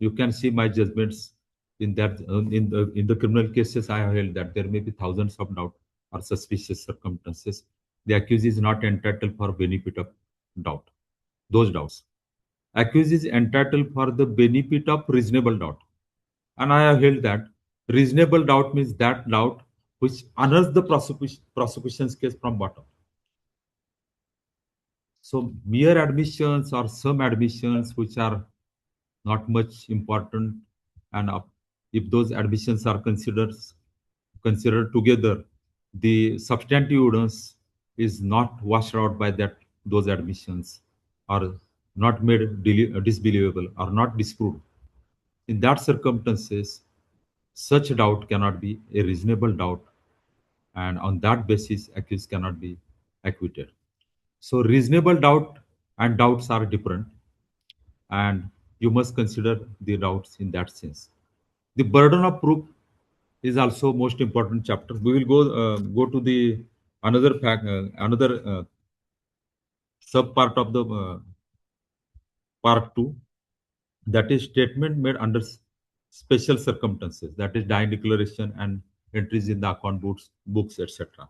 You can see my judgments in that in the criminal cases. I have held that there may be thousands of doubt or suspicious circumstances. The accused is not entitled for benefit of doubt. Those doubts. Accused is entitled for the benefit of reasonable doubt. And I have held that reasonable doubt means that doubt which unearths the prosecution's case from bottom. So mere admissions or some admissions which are not much important, and if those admissions are considered together, the substantive evidence is not washed out by those admissions, or not made disbelievable or not disproved. In that circumstances, such doubt cannot be a reasonable doubt, and on that basis, accused cannot be acquitted. So reasonable doubt and doubts are different, and you must consider the doubts in that sense. The burden of proof is also most important chapter. We will go to the another fact, another sub part of the part 2, that is statement made under special circumstances, that is dying declaration and entries in the account books, etc.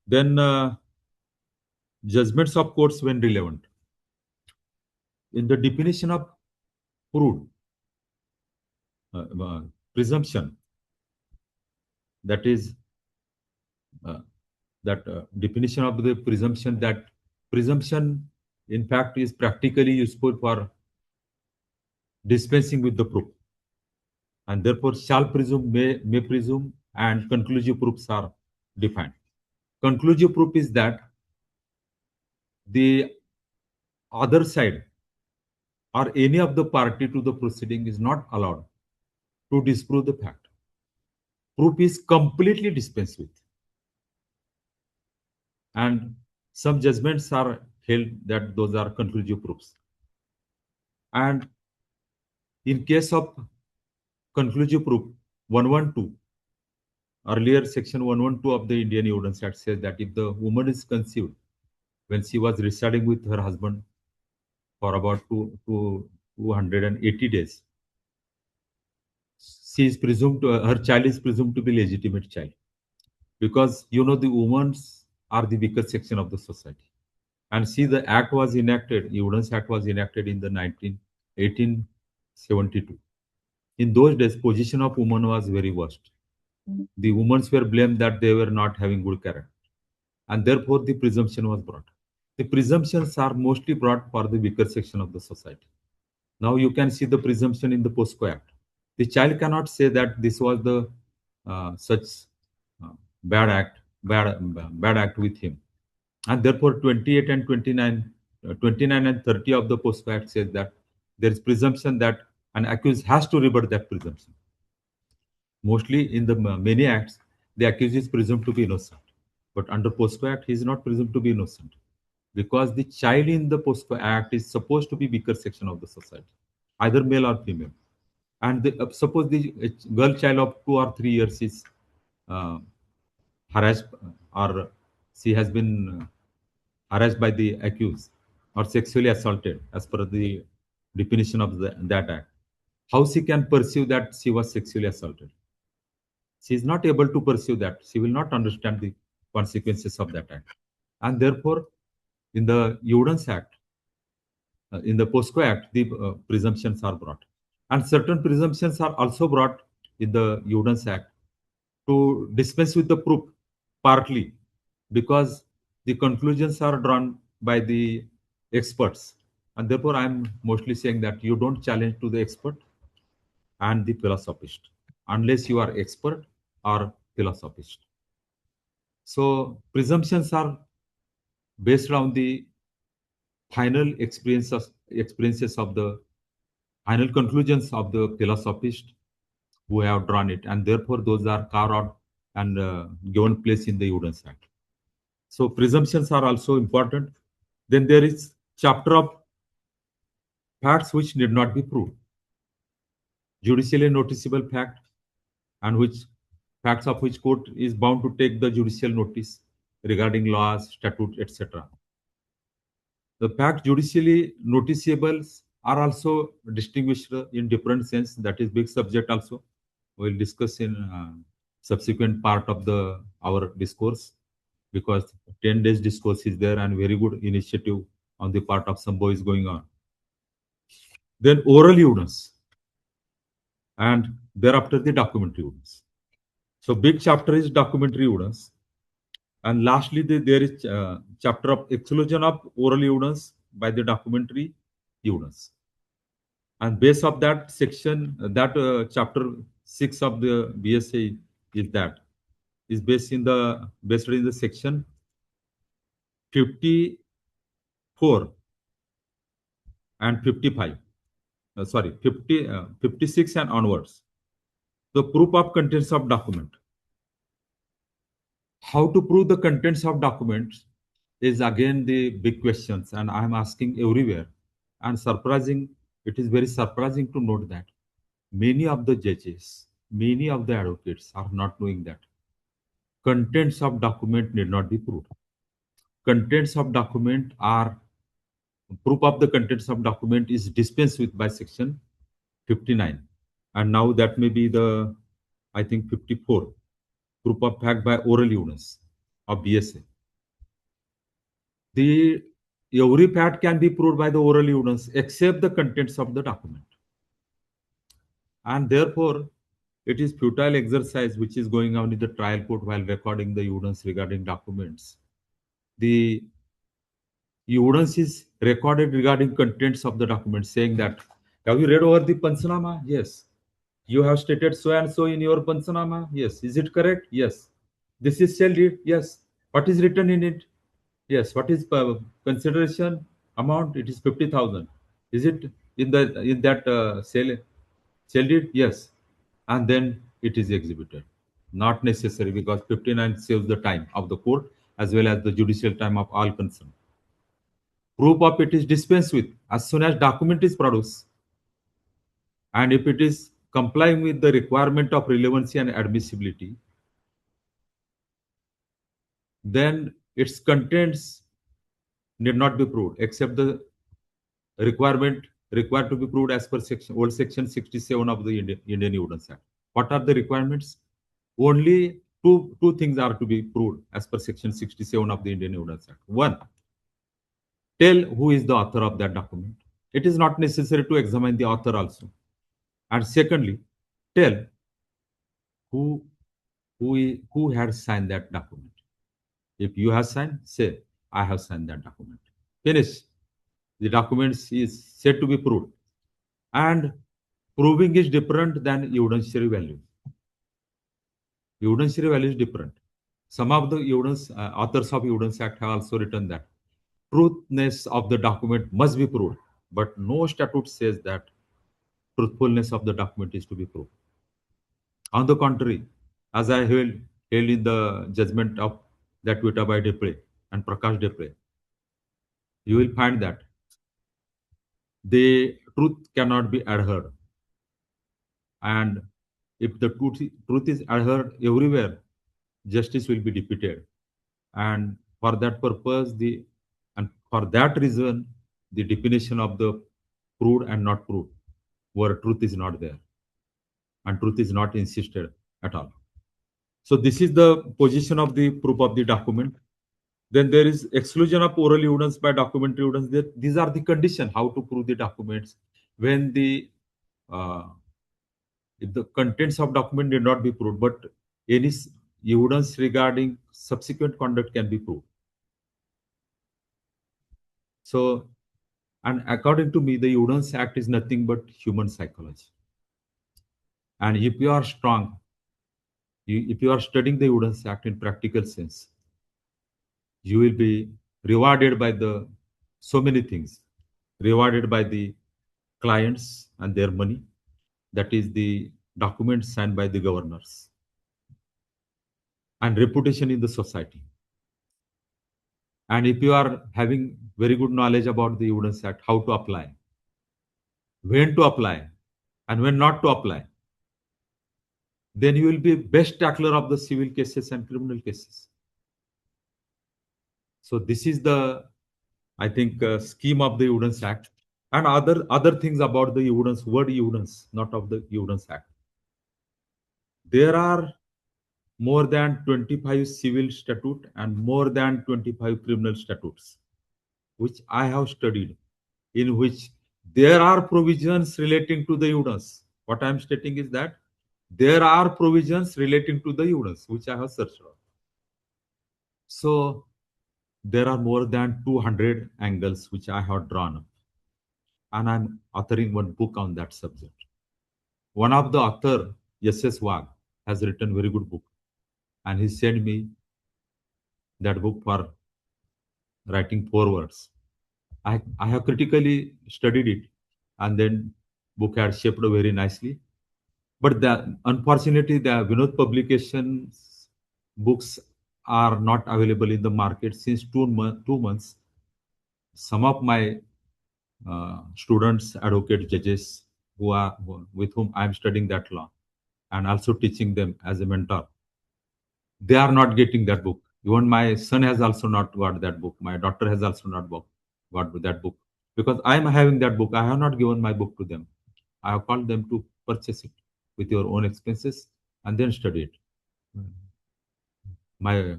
Then judgments of courts when relevant. In the definition of proved presumption, that is definition of the presumption, that presumption in fact is practically useful for dispensing with the proof, and therefore shall presume, may presume, and conclusive proofs are defined. Conclusive proof is that the other side or any of the party to the proceeding is not allowed to disprove the fact. Proof is completely dispensed with. And some judgments are held that those are conclusive proofs. And in case of conclusive proof 112, earlier section 112 of the Indian Evidence Act says that if the woman is conceived when she was residing with her husband for about 280 days, she is presumed to, her child is presumed to be legitimate child, because the women are the weaker section of the society. And see, the act was enacted, Evidence Act was enacted in the 1872. In those days, position of women was very worst. The women were blamed that they were not having good character, and therefore the presumption was brought. The presumptions are mostly brought for the weaker section of the society. Now you can see the presumption in the POSCO Act. The child cannot say that this was the such bad act with him, and therefore 28 and 29, 29 and 30 of the POSCO Act says that there is presumption that an accused has to rebut that presumption. Mostly in the many acts, the accused is presumed to be innocent, but under POSCO Act, he is not presumed to be innocent, because the child in the POSCO Act is supposed to be weaker section of the society, either male or female. And suppose the girl child of 2 or 3 years is harassed, or she has been harassed by the accused or sexually assaulted as per the definition of that act. how she can perceive that she was sexually assaulted? She is not able to perceive that. She will not understand the consequences of that act. And therefore, in the Evidence Act, in the POSCO Act, the presumptions are brought. And certain presumptions are also brought in the Evidence Act to dispense with the proof partly, because the conclusions are drawn by the experts. And therefore, I'm mostly saying that you don't challenge to the expert and the philosophist unless you are expert or philosophist. So presumptions are based on the final experiences of the final conclusions of the philosophist who have drawn it, and therefore those are carved out and given place in the Evidence Act. So presumptions are also important. Then there is chapter of facts which need not be proved, judicially noticeable fact, and which facts of which court is bound to take the judicial notice regarding laws, statute, etc. The fact judicially noticeable are also distinguished in different sense. That is big subject also. We'll discuss in subsequent part of the our discourse, because 10 days discourse is there and very good initiative on the part of Sambhav is going on. Then oral evidence, and thereafter the documentary evidence. So big chapter is documentary evidence, and lastly there is chapter of exclusion of oral evidence by the documentary evidence. And based of that section, that chapter 6 of the BSA is based in the section 54 and 55. 56 and onwards. The proof of contents of document. How to prove the contents of documents is again the big questions, and I am asking everywhere. And it is very surprising to note that many of the judges, many of the advocates are not knowing that contents of document need not be proved. Contents of document are proof of the contents of document is dispensed with by section 59, and now that may be the, I think, 54, proof of fact by oral evidence of BSA. The every fact can be proved by the oral evidence except the contents of the document, and therefore it is futile exercise which is going on in the trial court while recording the evidence regarding documents. The evidence is recorded regarding contents of the document, saying that, have you read over the Panchanama? Yes. You have stated so and so in your Panchanama? Yes. Is it correct? Yes. This is sale deed? Yes. What is written in it? Yes. What is consideration amount? It is 50,000. Is it in that sale deed? Yes. And then it is exhibited. Not necessary, because 59 saves the time of the court as well as the judicial time of all concerned. Proof of it is dispensed with as soon as document is produced, and if it is complying with the requirement of relevancy and admissibility, then its contents need not be proved except the requirement required to be proved as per old section 67 of the Indian Evidence Act. What are the requirements? Only two things are to be proved as per section 67 of the Indian Evidence Act. One, tell who is the author of that document. It is not necessary to examine the author also. And secondly, tell who had signed that document. If you have signed, say, I have signed that document. Finish. The documents is said to be proved. And proving is different than evidentiary value. Evidentiary value is different. Some of the evidence authors of Evidence Act have also written that truthness of the document must be proved, but no statute says that truthfulness of the document is to be proved. On the contrary, as I held in the judgment of that Vitabai Depre and Prakash Depre, you will find that the truth cannot be adhered. And if the truth is adhered everywhere, justice will be defeated. And for that purpose, and for that reason, the definition of the proved and not proved where truth is not there and truth is not insisted at all. So this is the position of the proof of the document. Then there is exclusion of oral evidence by documentary evidence. These are the condition how to prove the documents. When the if the contents of document did not be proved, but any evidence regarding subsequent conduct can be proved. So, and according to me, the Evidence Act is nothing but human psychology. And if you are strong, if you are studying the Evidence Act in practical sense, you will be rewarded by the so many things, rewarded by the clients and their money. That is the documents signed by the governors and reputation in the society. And if you are having very good knowledge about the Evidence Act, how to apply, when to apply, and when not to apply, then you will be best tackler of the civil cases and criminal cases. So this is the, I think, scheme of the Evidence Act and other things about the evidence, word evidence, not of the Evidence Act. There are more than 25 civil statute and more than 25 criminal statutes, which I have studied, in which there are provisions relating to the evidence. What I am stating is that there are provisions relating to the evidence, which I have searched out. So there are more than 200 angles which I have drawn up, and I'm authoring one book on that subject. One of the author, S.S. Wag, has written very good book, and he sent me that book for writing forewords. I have critically studied it, and then book had shaped very nicely. But unfortunately, the Vinod publications books are not available in the market since 2 months. Some of my students, advocate, judges, with whom I am studying that law, and also teaching them as a mentor, they are not getting that book. Even my son has also not got that book. My daughter has also not got that book, because I am having that book. I have not given my book to them. I have called them to purchase it with your own expenses and then study it. My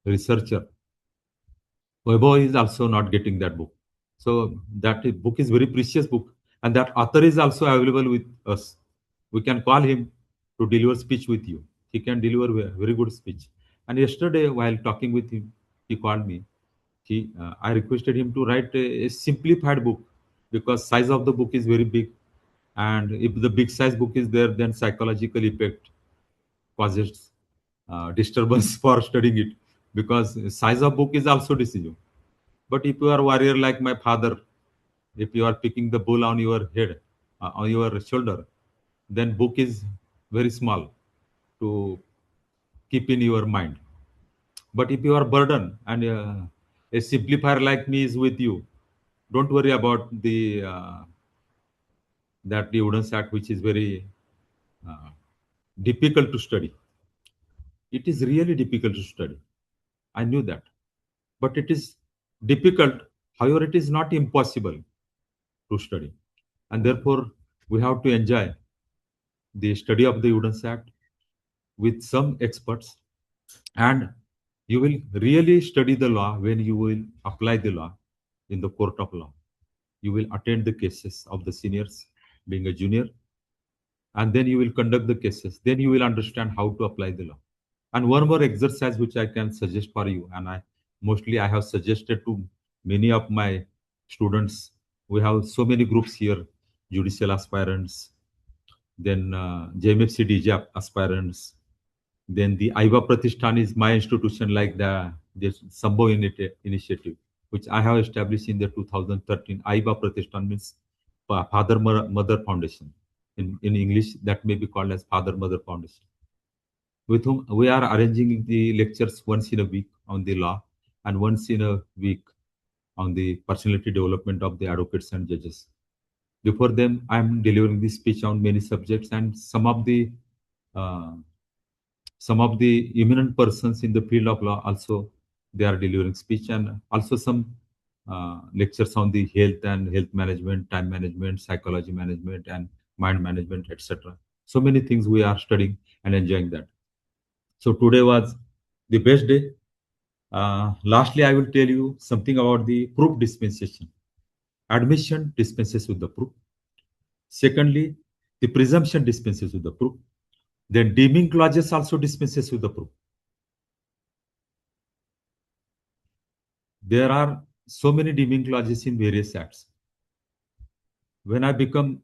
researcher, Vaibhav, is also not getting that book. So that book is very precious book, and that author is also available with us. We can call him to deliver speech with you. He can deliver a very good speech. And yesterday, while talking with him, he called me. I requested him to write a simplified book, because size of the book is very big, and if the big size book is there, then psychological effect causes disturbance for studying it, because size of book is also decisive. But if you are warrior like my father, if you are picking the bull on your head, on your shoulder, then book is very small to keep in your mind. But if you are burdened and a simplifier like me is with you, don't worry about the that the Evidence Act, which is very uh, difficult to study. It is really difficult to study. I knew that, but it is difficult. However, it is not impossible to study, and therefore we have to enjoy the study of the Evidence Act with some experts, and you will really study the law when you will apply the law in the court of law. You will attend the cases of the seniors being a junior, and then you will conduct the cases. Then you will understand how to apply the law. And one more exercise which I can suggest for you, and I have suggested to many of my students. We have so many groups here: judicial aspirants, then JMFC DJAP aspirants, then the Aiva Pratishthan is my institution, like the Sambhav initiative, which I have established in the 2013. Aiva Pratishthan means Father Mother Foundation. In English, that may be called as Father Mother Foundation, with whom we are arranging the lectures once in a week on the law and once in a week on the personality development of the advocates and judges. Before them, I am delivering this speech on many subjects, and uh, some of the eminent persons in the field of law also, they are delivering speech, and also some lectures on the health and health management, time management, psychology management, and mind management, etc. So many things we are studying and enjoying that. So today was the best day. Lastly, I will tell you something about the proof dispensation. Admission dispenses with the proof. Secondly, the presumption dispenses with the proof. Then deeming clauses also dispenses with the proof. There are so many deeming clauses in various acts. When I become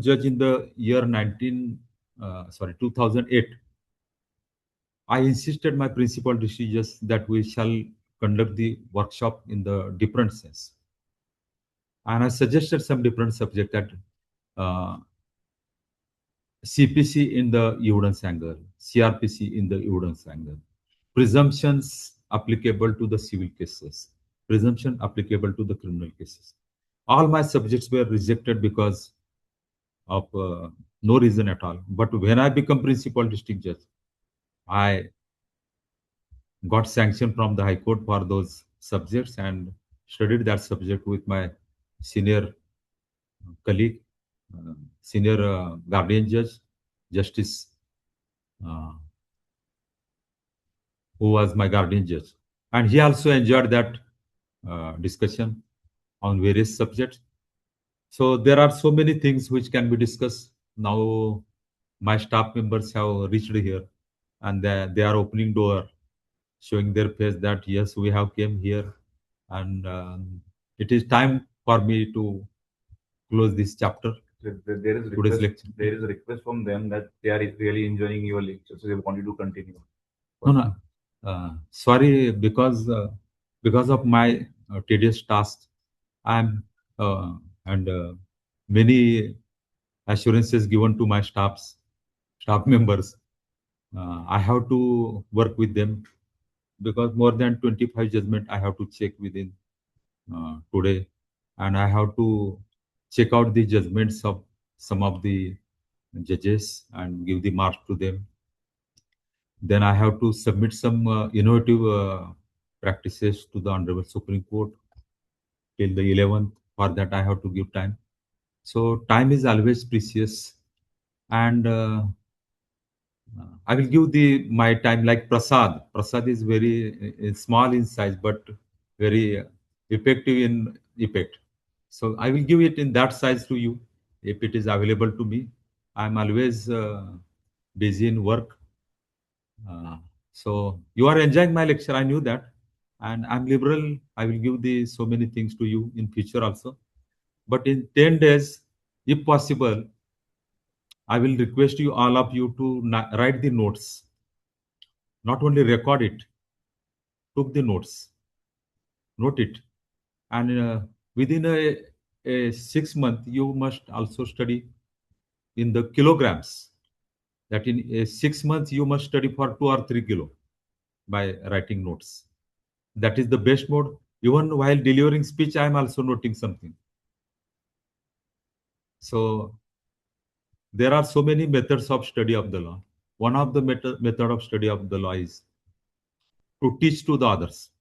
judge in the year 2008, I insisted my principal decisions that we shall conduct the workshop in the different sense, and I suggested some different subject that uh, CPC in the evidence angle, CRPC in the evidence angle, presumptions applicable to the civil cases, presumption applicable to the criminal cases. All my subjects were rejected because of no reason at all. But when I become principal district judge, I got sanction from the High Court for those subjects and studied that subject with my senior colleague, senior guardian judge, Justice, uh, who was my guardian judge. And he also enjoyed that discussion on various subjects. So there are so many things which can be discussed. Now my staff members have reached here and they are opening door, showing their face that yes, we have came here, and it is time for me to close this chapter. There is Today's request, lecture. there is a request from them that they are really enjoying your lecture, so they want you to continue. No. Sorry, because of my tedious task, I'm and many assurances given to my staff members. I have to work with them because more than 25 judgment I have to check within today, and I have to check out the judgments of some of the judges and give the marks to them. Then I have to submit some innovative practices to the Honorable Supreme Court till the 11th. For that, I have to give time. So time is always precious, and I will give the my time like prasad. Prasad is very small in size, but very effective in effect. So I will give it in that size to you if it is available to me. I'm always busy in work. So you are enjoying my lecture. I knew that, and I'm liberal. I will give the so many things to you in future also. But in 10 days, if possible, I will request you all of you to write the notes. Not only record it, took the notes, note it, and within a 6 month, you must also study in the kilograms. That in a 6 months, you must study for 2 or 3 kilo by writing notes. That is the best mode. Even while delivering speech, I am also noting something. So there are so many methods of study of the law. One of the method of study of the law is to teach to the others.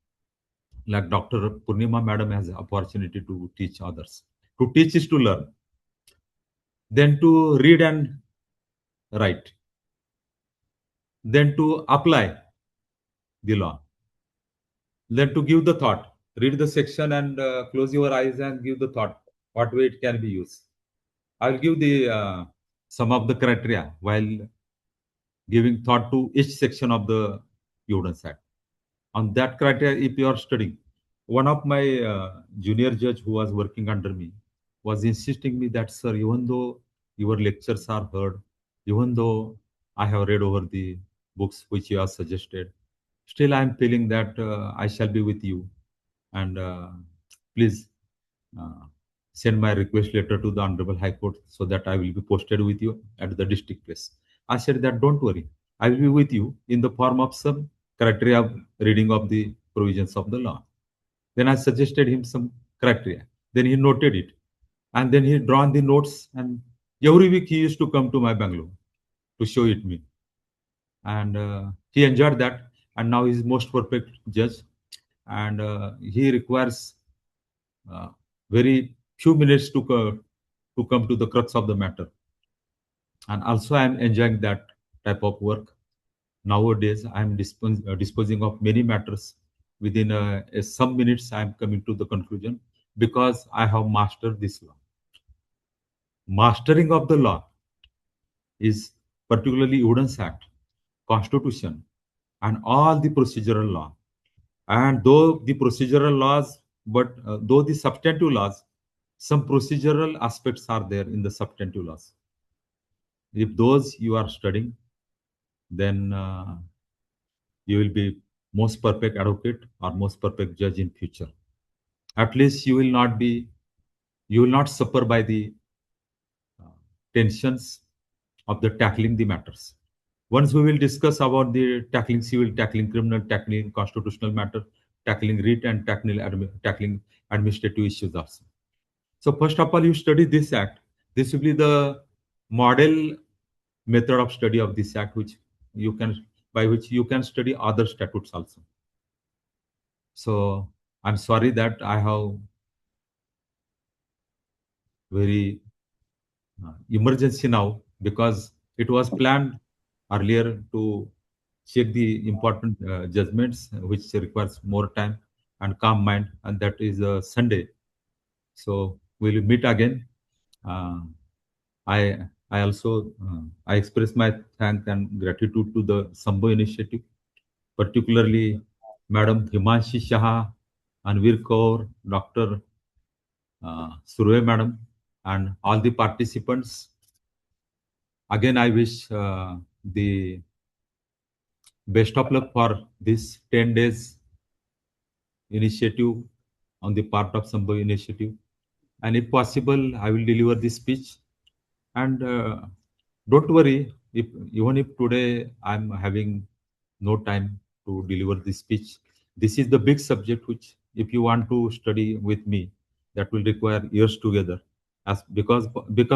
Like Dr. Purnima Madam has opportunity to teach others. To teach is to learn. Then to read and write. Then to apply the law. Then to give the thought. Read the section and close your eyes and give the thought. What way it can be used. I will give the some of the criteria while giving thought to each section of the evidence act. On that criteria, if you are studying, one of my junior judge who was working under me was insisting me that, sir, even though your lectures are heard, even though I have read over the books which you have suggested, still I am feeling that I shall be with you, and please uh, send my request letter to the Honorable High Court so that I will be posted with you at the district place. I said that don't worry, I will be with you in the form of some criteria of reading of the provisions of the law. Then I suggested him some criteria. Then he noted it, and then he drawn the notes. And every week he used to come to my Bangalore to show it me, and he enjoyed that. And now he is most perfect judge, and he requires very few minutes to come to the crux of the matter. And also, I am enjoying that type of work. Nowadays, I am disposing of many matters within some minutes. I am coming to the conclusion because I have mastered this law. Mastering of the law is particularly Evidence Act, Constitution, and all the procedural law. And though the procedural laws, but though the substantive laws, some procedural aspects are there in the substantive laws. If those you are studying, then you will be most perfect advocate or most perfect judge in future. At least you will not suffer by the tensions of the tackling the matters. Once we will discuss about the tackling civil, tackling criminal, tackling constitutional matter, tackling writ, and tackling administrative issues also. So first of all, you study this act. This will be the model method of study of this act, which you can by which you can study other statutes also. So I'm sorry that I have very emergency now because it was planned earlier to check the important judgments which requires more time and calm mind, and that is Sunday. So we'll meet again. I also I express my thanks and gratitude to the Sambhav initiative, particularly Madam Himanshi Shah, Anvir Kaur, Dr. Surve Madam, and all the participants. Again, I wish the best of luck for this 10 days initiative on the part of Sambhav initiative. And if possible, I will deliver this speech. And don't worry, if even if today I'm having no time to deliver this speech, this is the big subject which, if you want to study with me, that will require years together, as because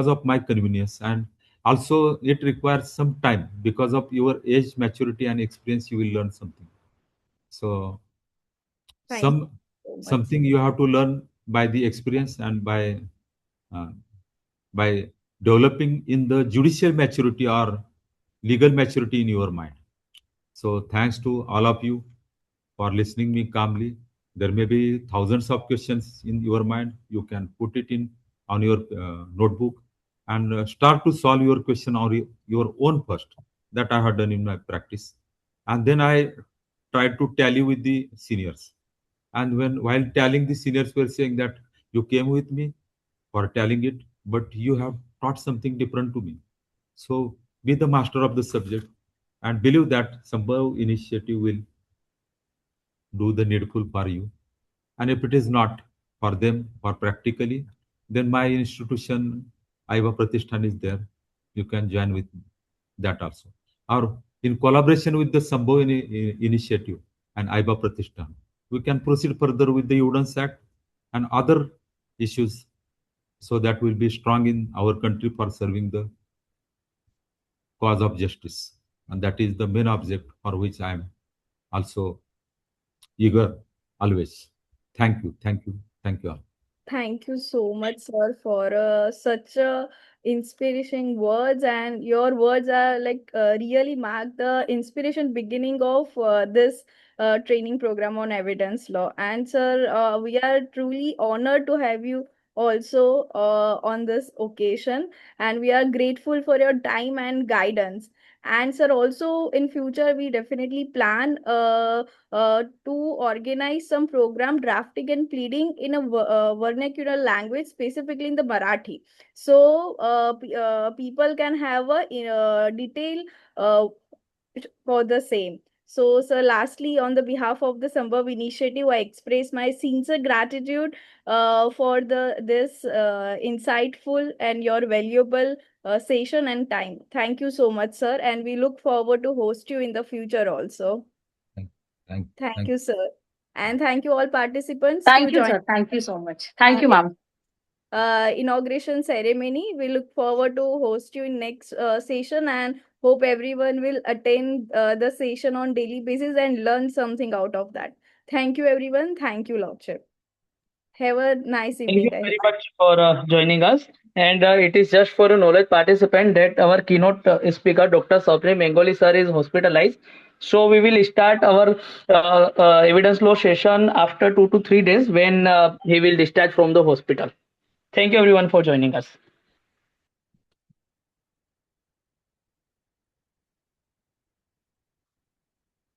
of my convenience, and also it requires some time because of your age, maturity, and experience. You will learn something. So Thank some you so much. something you have to learn by the experience and uh, by developing in the judicial maturity or legal maturity in your mind. So thanks to all of you for listening me calmly. There may be thousands of questions in your mind. You can put it in on your notebook and start to solve your question on your own first. That I have done in my practice, and then I tried to tally with the seniors. And when while telling, the seniors were saying that you came with me for telling it, but you have taught something different to me. So be the master of the subject and believe that Sambhav initiative will do the needful for you. And if it is not for them or practically, then my institution, Aiva Pratishthan, is there. You can join with that also. Or in collaboration with the Sambhav initiative and Aiva Pratishthan, we can proceed further with the Evidence Act and other issues so that we'll be strong in our country for serving the cause of justice. And that is the main object for which I am also eager always. Thank you, thank you, thank you all. Thank you so much, sir, for such inspiration words. And your words are like really mark the inspiration beginning of this training program on evidence law. And sir, we are truly honored to have you also on this occasion, and we are grateful for your time and guidance. And sir, also in future, we definitely plan to organize some program drafting and pleading in a vernacular language, specifically in the Marathi. So people can have a detail uh, for the same. So, sir, lastly, on the behalf of the Sambhav initiative, I express my sincere gratitude for this insightful and your valuable session and time. Thank you so much, sir, and we look forward to host you in the future also. Thank, thank, Thank thank. you, sir. And thank you all participants to Thank you, join sir. Thank you so much. Thank you, ma'am. inauguration ceremony. We look forward to host you in next session, and hope everyone will attend the session on daily basis and learn something out of that. Thank you, everyone. Thank you, Lordship. Have a nice Thank you evening, guys. very much for joining us. And it is just for a knowledge participant that our keynote speaker, Dr. Sapne Mengoli sir, is hospitalized. So we will start our evidence law session after 2 to 3 days when he will discharge from the hospital. Thank you everyone for joining us.